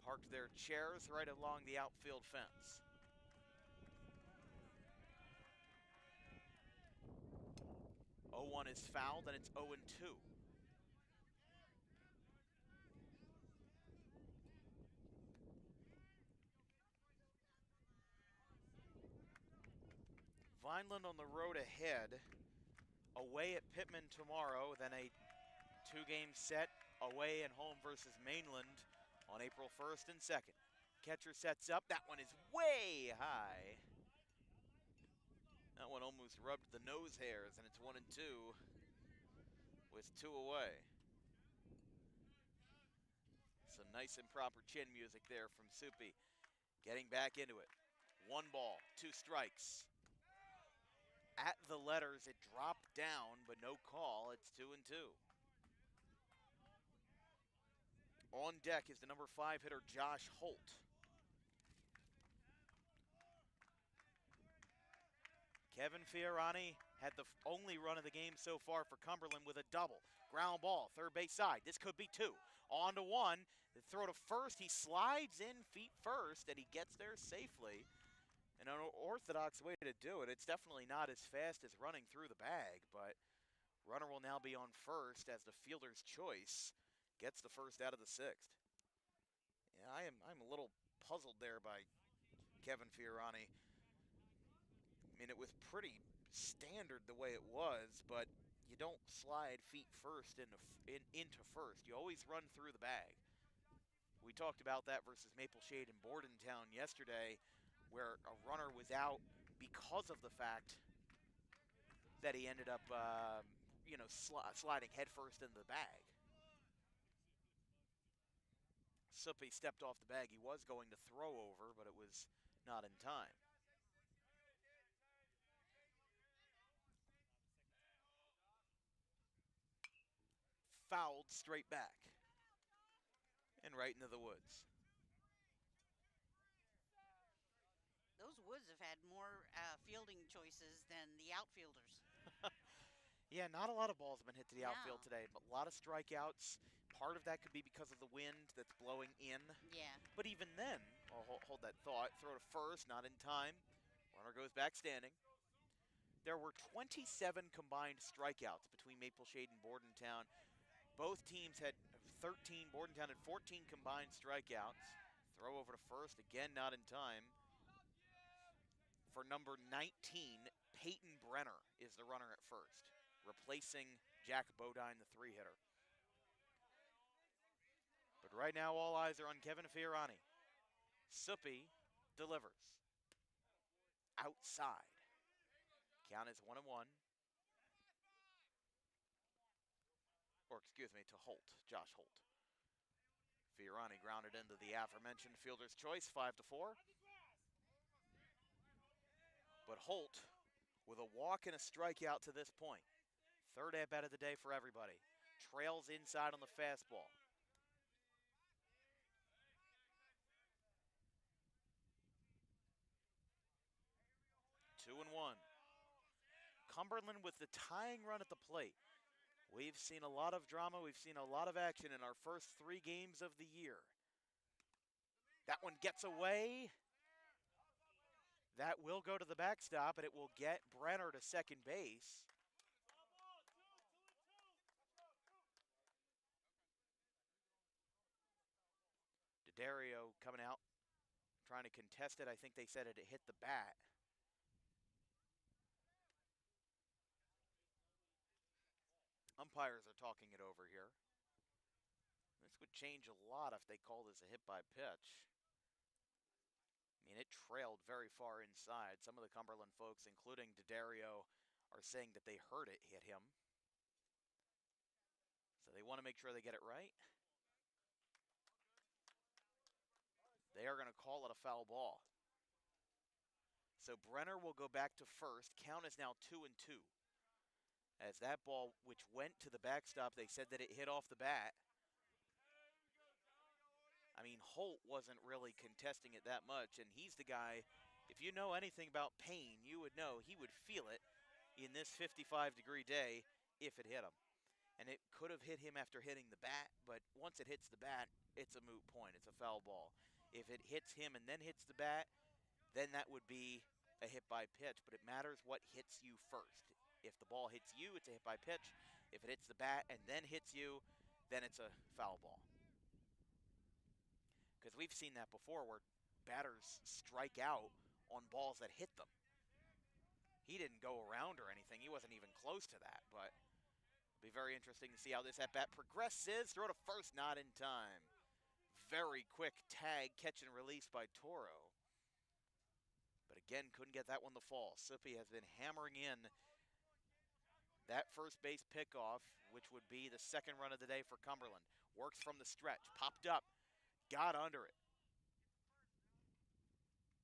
parked their chairs right along the outfield fence. 0-1 is fouled, and it's 0-2. Vineland on the road ahead, away at Pittman tomorrow, then a 2-game set away and home versus Mainland on April 1st and 2nd. Catcher sets up. That one is way high. That one almost rubbed the nose hairs, and it's 1-2 with 2 away. Some nice and proper chin music there from Suppy. Getting back into it. 1 ball, 2 strikes. At the letters, it dropped down, but no call. It's 2-2. On deck is the number 5 hitter, Josh Holt. Kevin Fiorani had the only run of the game so far for Cumberland with a double. Ground ball, third base side. This could be 2. On to 1. The throw to first. He slides in feet first, and he gets there safely. An unorthodox way to do it. It's definitely not as fast as running through the bag, but runner will now be on first as the fielder's choice gets the first out of the 6th. Yeah, I'm a little puzzled there by Kevin Fiorani. I mean, it was pretty standard the way it was, but you don't slide feet first into first. You always run through the bag. We talked about that versus Maple Shade and Bordentown yesterday, where a runner was out because of the fact that he ended up, sliding headfirst into the bag. Suppy stepped off the bag. He was going to throw over, but it was not in time. Fouled straight back and right into the woods.
Those Woods have had more fielding choices than the outfielders.
Yeah, not a lot of balls have been hit to the outfield
No.
today, but a lot of strikeouts. Part of that could be because of the wind that's blowing in.
Yeah.
But even then, I'll hold that thought. Throw to first, not in time. Runner goes back standing. There were 27 combined strikeouts between Maple Shade and Bordentown. Both teams had 13. Bordentown had 14 combined strikeouts. Throw over to first, again not in time. For number 19, Peyton Brenner is the runner at first, replacing Jack Bodine, the three-hitter. But right now, all eyes are on Kevin Fiorani. Suppy delivers. Outside. Count is 1-1. Or, excuse me, to Holt, Josh Holt. Fiorani grounded into the aforementioned fielder's choice, 5-4. But Holt, with a walk and a strikeout to this point, third at-bat of the day for everybody. Trails inside on the fastball. Two and one. Cumberland with the tying run at the plate. We've seen a lot of drama. We've seen a lot of action in our first 3 games of the year. That one gets away. That will go to the backstop, and it will get Brenner to second base. D'Addario coming out, trying to contest it. I think they said it hit the bat. Umpires are talking it over here. This would change a lot if they call this a hit by pitch. I mean, it trailed very far inside. Some of the Cumberland folks, including D'Addario, are saying that they heard it hit him. So they want to make sure they get it right. They are going to call it a foul ball. So Brenner will go back to first. Count is now 2-2. As that ball, which went to the backstop, they said that it hit off the bat. I mean, Holt wasn't really contesting it that much, and he's the guy, if you know anything about pain, you would know he would feel it in this 55-degree day if it hit him. And it could have hit him after hitting the bat, but once it hits the bat, it's a moot point. It's a foul ball. If it hits him and then hits the bat, then that would be a hit by pitch, but it matters what hits you first. If the ball hits you, it's a hit by pitch. If it hits the bat and then hits you, then it's a foul ball. Because we've seen that before where batters strike out on balls that hit them. He didn't go around or anything. He wasn't even close to that, but it'll be very interesting to see how this at-bat progresses. Throw to first, not in time. Very quick tag, catch and release by Toro. But again, couldn't get that one to fall. Suppy has been hammering in that first base pickoff, which would be the second run of the day for Cumberland. Works from the stretch, popped up, got under it.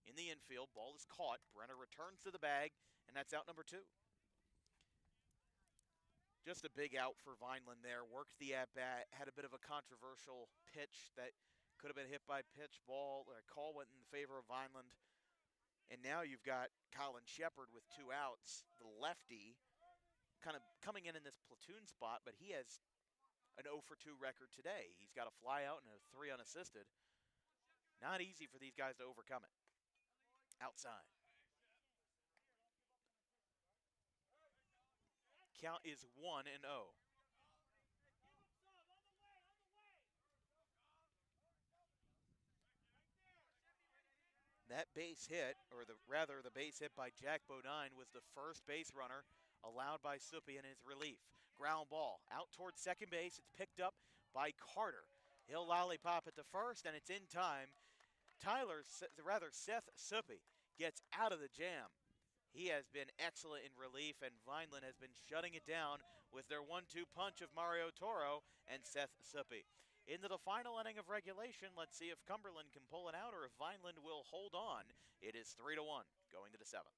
In the infield, ball is caught. Brenner returns to the bag, and that's out number 2. Just a big out for Vineland there. Worked the at-bat, had a bit of a controversial pitch that could have been hit by pitch ball. A call went in favor of Vineland. And now you've got Colin Shepard with 2 outs, the lefty, kind of coming in this platoon spot, but he has an 0-for-2 record today. He's got a fly out and a 3 unassisted. Not easy for these guys to overcome it. Outside. Count is 1-0. That base hit, or the base hit by Jack Bodine was the first base runner allowed by Suppy in his relief. Ground ball out towards second base. It's picked up by Carter. He'll lollipop it to first, and it's in time. Seth Suppy gets out of the jam. He has been excellent in relief, and Vineland has been shutting it down with their 1-2 punch of Mario Toro and Seth Suppy. Into the final inning of regulation, let's see if Cumberland can pull it out or if Vineland will hold on. It is 3-1 going to the 7th.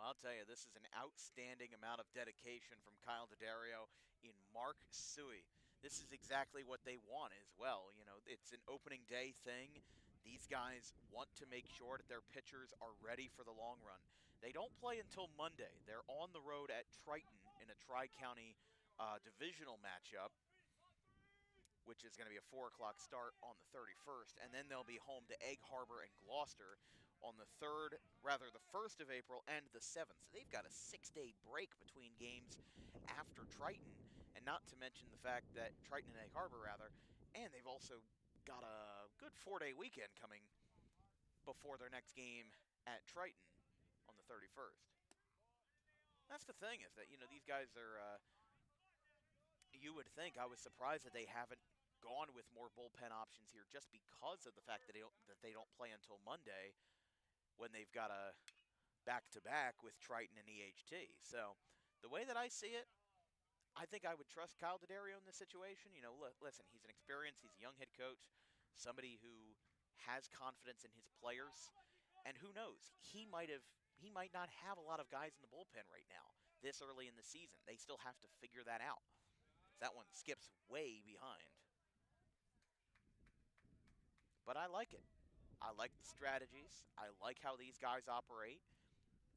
Well, I'll tell you, this is an outstanding amount of dedication from Kyle D'Addario in Mark Suey. This is exactly what they want as well. You know, it's an opening day thing. These guys want to make sure that their pitchers are ready for the long run. They don't play until Monday. They're on the road at Triton in a Tri-County divisional matchup, which is going to be a 4 o'clock start on the 31st, and then they'll be home to Egg Harbor and Gloucester on the 1st of April and the 7th. So they've got a 6-day break between games after Triton, and not to mention the fact that Triton and Egg Harbor, and they've also got a good 4-day weekend coming before their next game at Triton on the 31st. That's the thing, is that, you know, these guys are, you would think, I was surprised that they haven't gone with more bullpen options here just because of the fact that they don't play until Monday when they've got a back-to-back with Triton and EHT. So the way that I see it, I think I would trust Kyle D'Addario in this situation. You know, listen, he's an experienced, he's a young head coach, somebody who has confidence in his players, and who knows, he might not have a lot of guys in the bullpen right now this early in the season. They still have to figure that out. That one skips way behind. But I like it. I like the strategies. I like how these guys operate.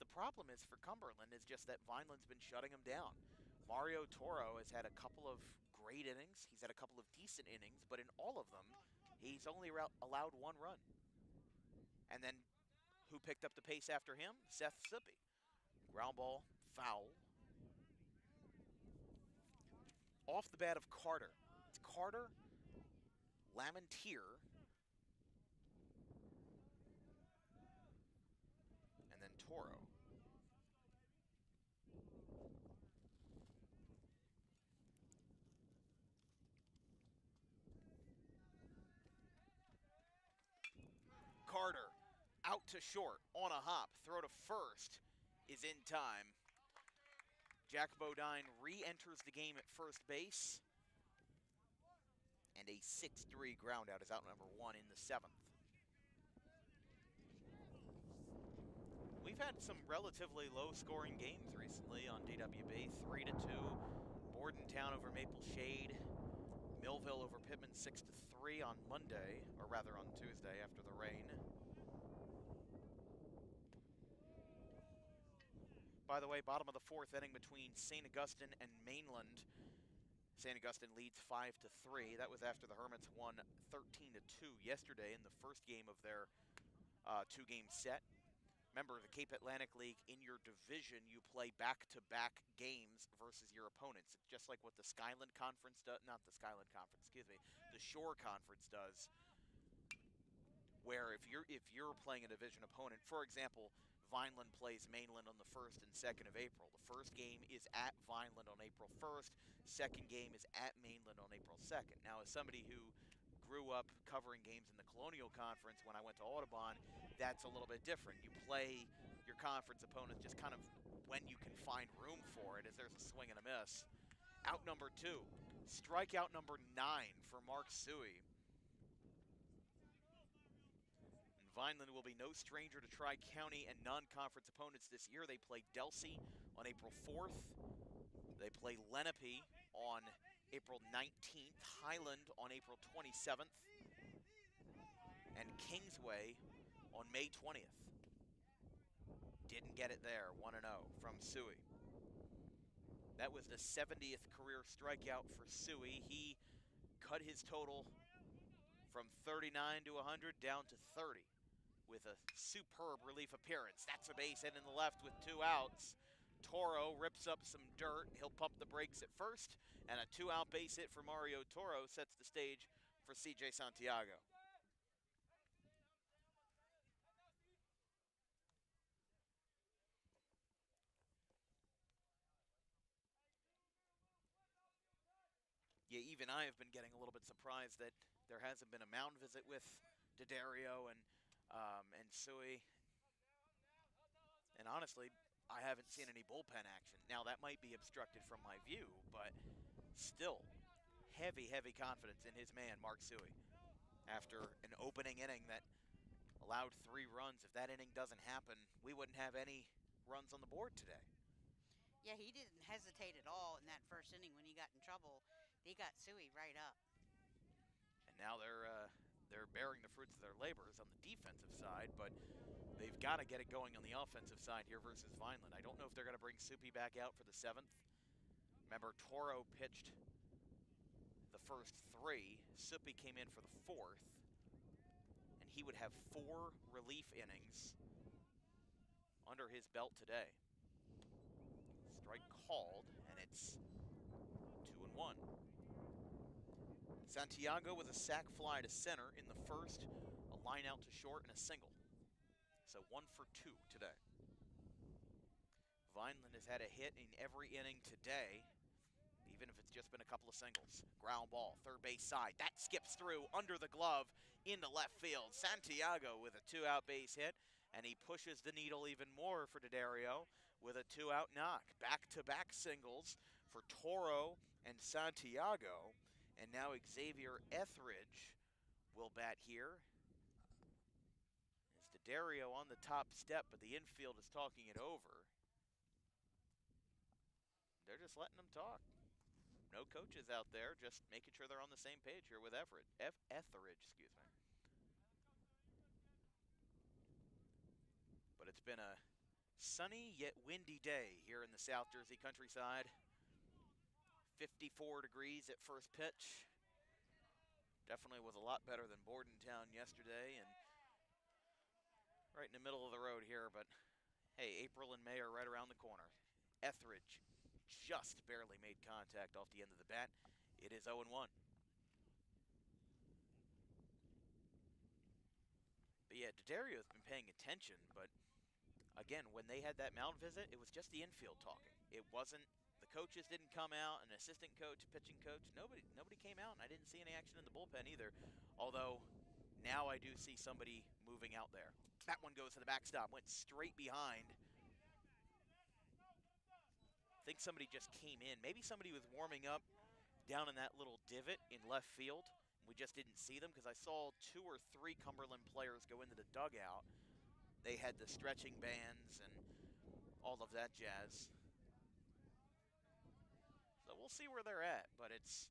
The problem is for Cumberland is just that Vineland's been shutting them down. Mario Toro has had a couple of great innings. He's had a couple of decent innings, but in all of them, he's only allowed 1 run. And then who picked up the pace after him? Seth Suppy. Ground ball, foul. Off the bat of Carter. It's Carter, Lamentier, and then Toro. Carter out to short on a hop. Throw to first is in time. Jack Bodine re-enters the game at first base. And a 6-3 groundout is out number 1 in the 7th. We've had some relatively low-scoring games recently on DWB. 3-2. Bordentown over Maple Shade. Millville over Pittman 6-3 on Monday, or rather on Tuesday after the rain. By the way, bottom of the 4th inning between St. Augustine and Mainland. St. Augustine leads 5-3. That was after the Hermits won 13-2 yesterday in the first game of their two-game set. Remember, the Cape Atlantic League, in your division, you play back-to-back games versus your opponents. It's just like what the Skyland Conference does, not the Skyland Conference, excuse me, the Shore Conference does, where if you're playing a division opponent, for example, Vineland plays Mainland on the 1st and 2nd of April. The first game is at Vineland on April 1st. Second game is at Mainland on April 2nd. Now, as somebody who grew up covering games in the Colonial Conference when I went to Audubon, that's a little bit different. You play your conference opponents just kind of when you can find room for it, as there's a swing and a miss. Out number 2. Strikeout number 9 for Mark Suey. Vineland will be no stranger to Tri-County and non-conference opponents this year. They play Delsey on April 4th. They play Lenape on April 19th, Highland on April 27th, and Kingsway on May 20th. Didn't get it there, 1-0 from Suey. That was the 70th career strikeout for Suey. He cut his total from 39 to 100 down to 30. With a superb relief appearance. That's a base hit in the left with 2 outs. Toro rips up some dirt. He'll pump the brakes at first, and a 2-out base hit for Mario Toro sets the stage for CJ Santiago. Yeah, even I have been getting a little bit surprised that there hasn't been a mound visit with D'Addario and Suey. And honestly, I haven't seen any bullpen action. Now, that might be obstructed from my view, but still, heavy confidence in his man, Mark Suey. After an opening inning that allowed 3 runs, if that inning doesn't happen, we wouldn't have any runs on the board today.
Yeah, he didn't hesitate at all in that first inning when he got in trouble. He got Suey right up.
And now they're bearing the fruits of their labors on the defensive side, but they've got to get it going on the offensive side here versus Vineland. I don't know if they're going to bring Soupy back out for the 7th. Remember, Toro pitched the first 3. Soupy came in for the 4th, and he would have 4 relief innings under his belt today. Strike called, and it's 2-1. Santiago with a sac fly to center in the first, a line out to short, and a single. So 1 for 2 today. Vineland has had a hit in every inning today, even if it's just been a couple of singles. Ground ball, third base side. That skips through under the glove into left field. Santiago with a 2-out base hit, and he pushes the needle even more for D'Addario with a 2-out knock. Back-to-back singles for Toro and Santiago, and now Xavier Etheridge will bat here. D'Addario on the top step, but the infield is talking it over. They're just letting them talk. No coaches out there, just making sure they're on the same page here with Etheridge, excuse me. But it's been a sunny yet windy day here in the South Jersey countryside. 54 degrees at first pitch. Definitely was a lot better than Bordentown yesterday, and right in the middle of the road here, but hey, April and May are right around the corner. Etheridge just barely made contact off the end of the bat. It is 0-1. But yeah, D'Addario's been paying attention, but again, when they had that mound visit, it was just the infield talking. It wasn't, the coaches didn't come out, an assistant coach, pitching coach, nobody came out, and I didn't see any action in the bullpen either, although now I do see somebody moving out there. That one goes to the backstop, went straight behind. I think somebody just came in. Maybe somebody was warming up down in that little divot in left field. We just didn't see them because I saw 2 or 3 Cumberland players go into the dugout. They had the stretching bands and all of that jazz. So we'll see where they're at, but it's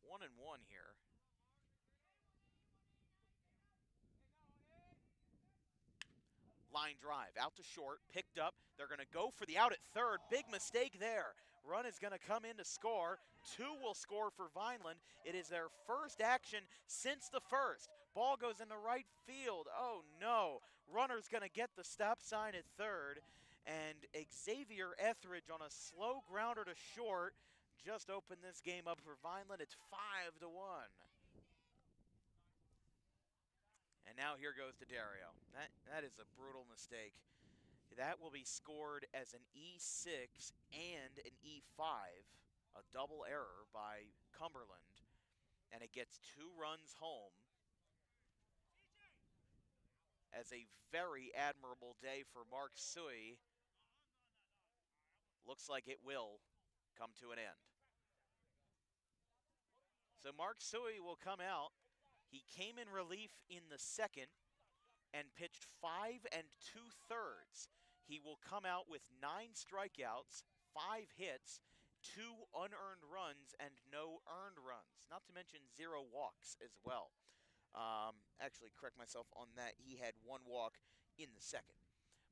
1-1 here. Line drive, out to short, picked up. They're going to go for the out at third. Big mistake there. Run is going to come in to score. 2 will score for Vineland. It is their first action since the first. Ball goes into right field. Oh no. Runner's going to get the stop sign at third. And Xavier Etheridge on a slow grounder to short just opened this game up for Vineland. It's 5-1. And now here goes to Dario. That is a brutal mistake. That will be scored as an E6 and an E5, a double error by Cumberland, and it gets 2 runs home as a very admirable day for Mark Sui. Looks like it will come to an end. So Mark Sui will come out. He came in relief in the second and pitched 5 2/3. He will come out with 9 strikeouts, 5 hits, 2 unearned runs, and no earned runs. Not to mention 0 walks as well. Actually, correct myself on that. He had 1 walk in the second.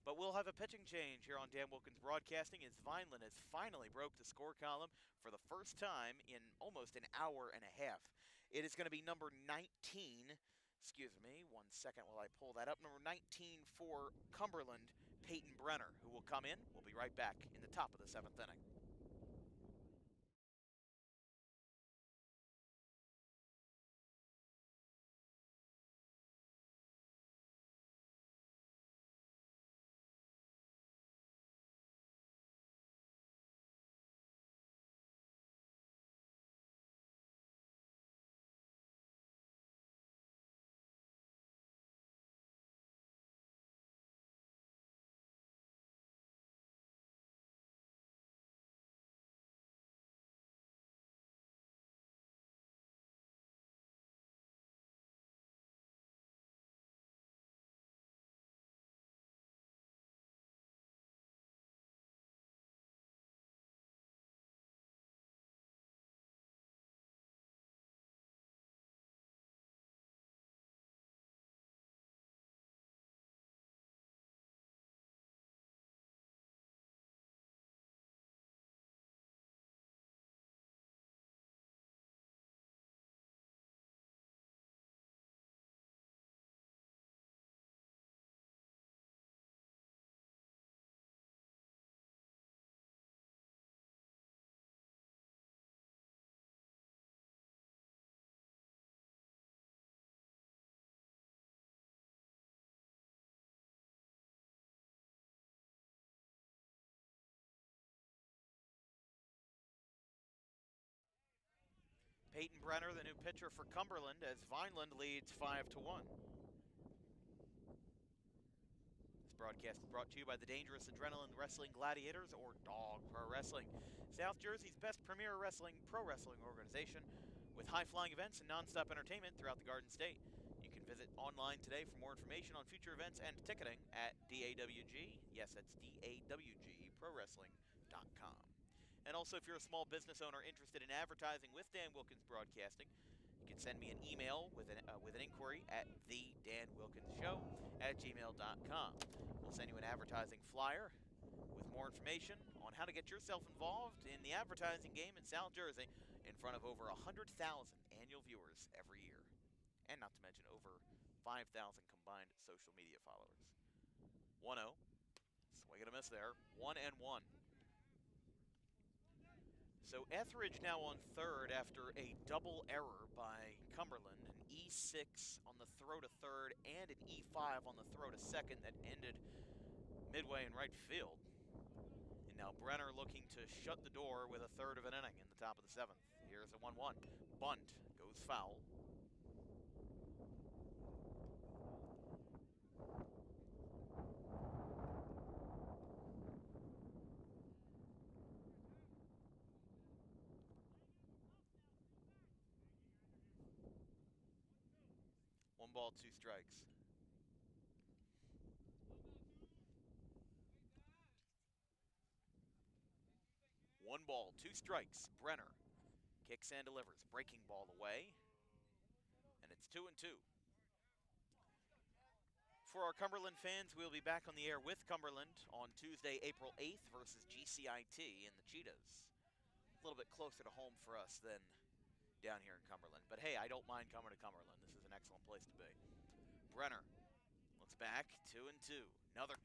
But we'll have a pitching change here on Dan Wilkins Broadcasting as Vineland has finally broke the score column for the first time in almost an hour and a half. It is going to be number 19. Excuse me, 1 second while I pull that up. Number 19 for Cumberland, Peyton Brenner, who will come in. We'll be right back in the top of the 7th inning. Peyton Brenner, the new pitcher for Cumberland, as Vineland leads 5-1. This broadcast is brought to you by the Dangerous Adrenaline Wrestling Gladiators, or Dog Pro Wrestling, South Jersey's best premier pro wrestling organization, with high-flying events and non-stop entertainment throughout the Garden State. You can visit online today for more information on future events and ticketing at DAWG. Yes, that's DAWG, ProWrestling.com. And also, if you're a small business owner interested in advertising with Dan Wilkins Broadcasting, you can send me an email with an inquiry at thedanwilkinsshow@gmail.com. We'll send you an advertising flyer with more information on how to get yourself involved in the advertising game in South Jersey in front of over 100,000 annual viewers every year. And not to mention over 5,000 combined social media followers. 1-0. Swing and a miss there. 1-1. So Etheridge now on third after a double error by Cumberland, an E6 on the throw to third and an E5 on the throw to second that ended midway in right field. And now Brenner looking to shut the door with a third of an inning in the top of the 7th. Here's a 1-1. Bunt goes foul. One ball, 2 strikes. One ball, 2 strikes. Brenner kicks and delivers. Breaking ball away. And it's 2-2. For our Cumberland fans, we'll be back on the air with Cumberland on Tuesday, April 8th versus GCIT in the Cheetahs. little bit closer to home for us than down here in Cumberland. But hey, I don't mind coming to Cumberland. This is an excellent place to be. Brenner looks back, 2-2. Another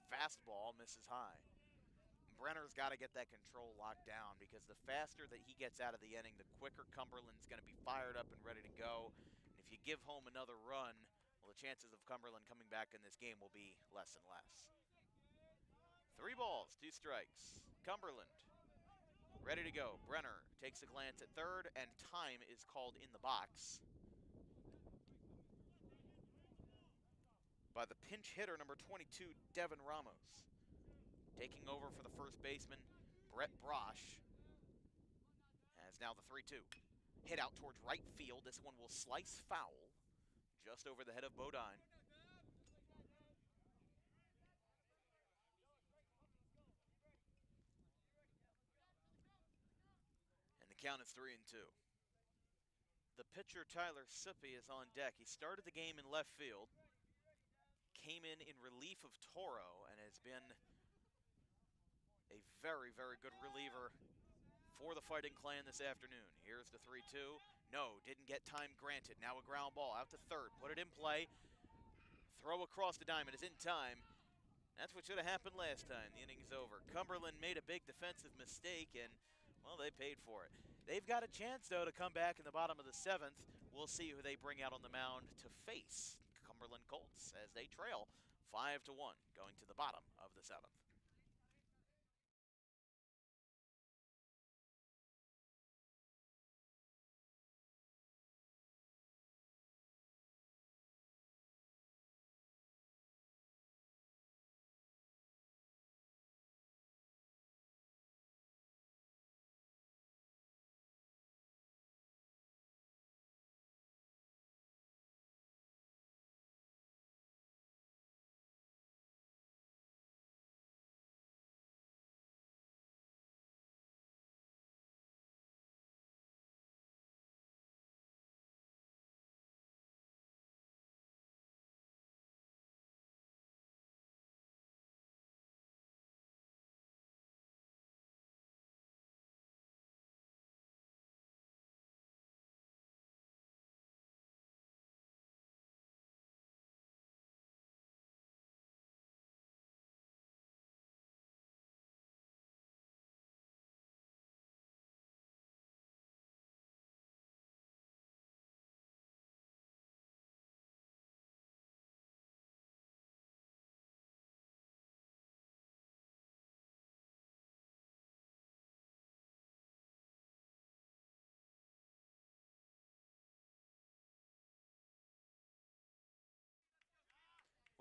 fastball misses high. Brenner's got to get that control locked down because the faster that he gets out of the inning, the quicker Cumberland's going to be fired up and ready to go. And if you give home another run, well, the chances of Cumberland coming back in this game will be less and less. 3 balls, 2 strikes. Cumberland ready to go. Brenner takes a glance at third, and time is called in the box by the pinch hitter, number 22, Devin Ramos. Taking over for the first baseman, Brett Brosh. As now the 3-2. Hit out towards right field. This one will slice foul just over the head of Bodine. And the count is 3-2. The pitcher, Tyler Sippy, is on deck. He started the game in left field. Came in relief of Toro and has been a very, very good reliever for the Fighting Clan this afternoon. Here's the 3-2. No, didn't get time granted. Now a ground ball out to third. Put it in play. Throw across the diamond is in time. That's what should have happened last time. The inning's over. Cumberland made a big defensive mistake, and, well, they paid for it. They've got a chance, though, to come back in the bottom of the 7th. We'll see who they bring out on the mound to face Cumberland Colts as they trail 5-1 going to the bottom of the 7th.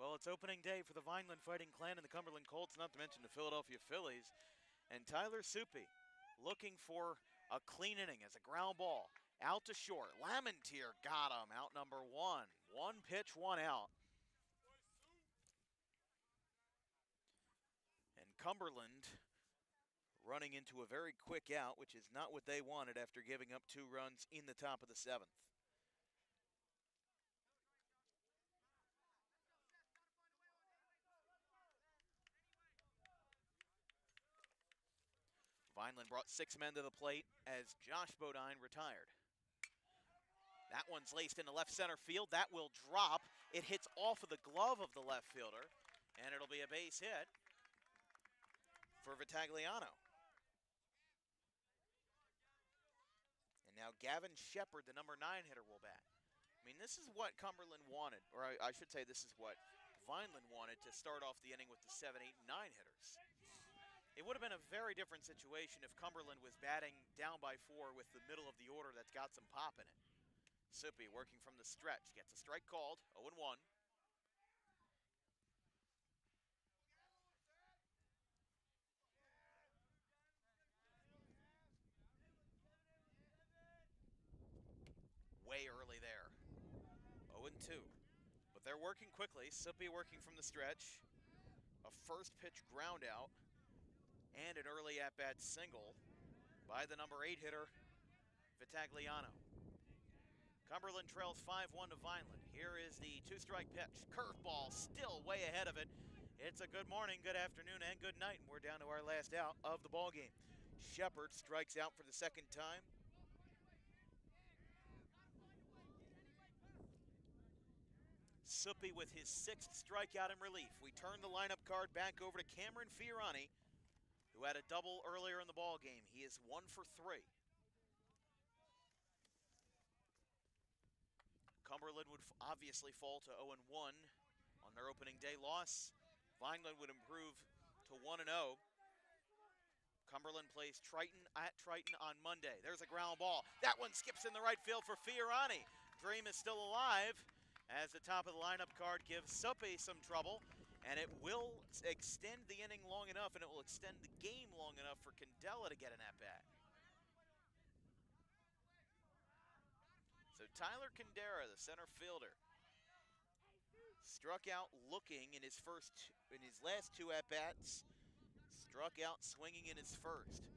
Well, it's opening day for the Vineland Fighting Clan and the Cumberland Colts, not to mention the Philadelphia Phillies. And Tyler Sippy looking for a clean inning as a ground ball out to short. Lamontier got him, out number 1. 1 pitch, 1 out. And Cumberland running into a very quick out, which is not what they wanted after giving up 2 runs in the top of the 7th. Vineland brought 6 men to the plate as Josh Bodine retired. That one's laced into left center field. That will drop. It hits off of the glove of the left fielder, and it'll be a base hit for Vitagliano. And now Gavin Shepard, the number 9 hitter, will bat. I mean, this is what Cumberland wanted, or I should say this is what Vineland wanted to start off the inning with the 7, 8, and 9 hitters. It would have been a very different situation if Cumberland was batting down by 4 with the middle of the order that's got some pop in it. Sippy working from the stretch, gets a strike called, 0-1. Way early there, 0-2. But they're working quickly. Sippy working from the stretch, a first pitch ground out, and an early at-bat single by the number 8 hitter, Vitagliano. Cumberland trails 5-1 to Vineland. Here is the 2-strike pitch. Curveball still way ahead of it. It's a good morning, good afternoon, and good night, and we're down to our last out of the ballgame. Shepard strikes out for the second time. Suppi with his 6th strikeout in relief. We turn the lineup card back over to Cameron Fiorani, who had a double earlier in the ball game. He is 1 for 3. Cumberland would obviously fall to 0-1 on their opening day loss. Vineland would improve to 1-0. Cumberland plays Triton at Triton on Monday. There's a ground ball. That one skips in the right field for Fiorani. Dream is still alive as the top of the lineup card gives Suppi some trouble, and it will extend the inning long enough, and it will extend the game long enough for Candela to get an at-bat. So Tyler Candera, the center fielder, struck out looking in his last 2 at-bats. Struck out swinging in his first.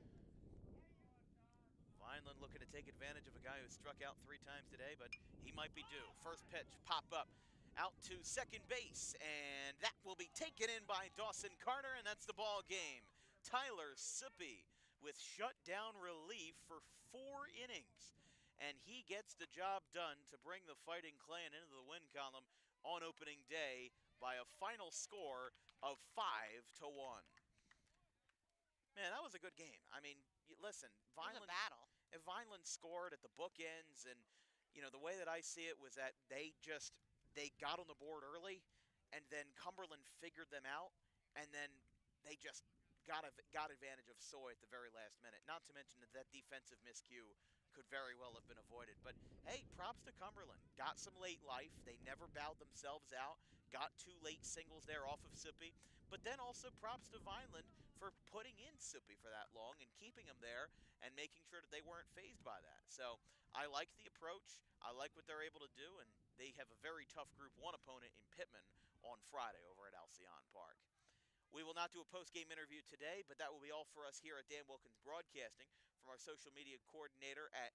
Vineland looking to take advantage of a guy who struck out 3 times today, but he might be due. First pitch, pop up, out to second base, and that will be taken in by Dawson Carter, and that's the ball game. Tyler Suppi with shutdown relief for 4 innings, and he gets the job done to bring the Fighting Clan into the win column on opening day by a final score of 5-1. Man, that was a good game. I mean, listen,
It was a battle.
Vineland scored at the bookends, and the way that I see it was that they got on the board early, and then Cumberland figured them out, and then they just got advantage of Soy at the very last minute. Not to mention that defensive miscue could very well have been avoided. But hey, props to Cumberland. Got some late life. They never bowed themselves out. Got 2 late singles there off of Suppi. But then also props to Vineland for putting in Suppi for that long and keeping him there and making sure that they weren't fazed by that. So I like the approach. I like what they're able to do, and they have a very tough Group 1 opponent in Pittman on Friday over at Alcyon Park. We will not do a post-game interview today, but that will be all for us here at Dan Wilkins Broadcasting. From our social media coordinator at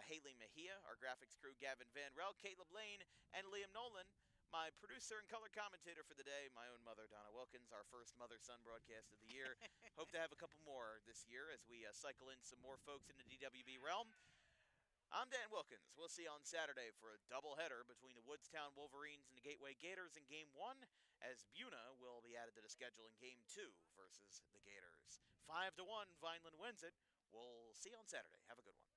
Haley Mejia, our graphics crew Gavin Van Rel, Caleb Lane, and Liam Nolan, my producer and color commentator for the day, my own mother, Donna Wilkins, our first mother-son broadcast of the year. Hope to have a couple more this year as we cycle in some more folks in the DWB realm. I'm Dan Wilkins. We'll see you on Saturday for a doubleheader between the Woodstown Wolverines and the Gateway Gators in Game 1, as Buna will be added to the schedule in Game 2 versus the Gators. 5-1, Vineland wins it. We'll see you on Saturday. Have a good one.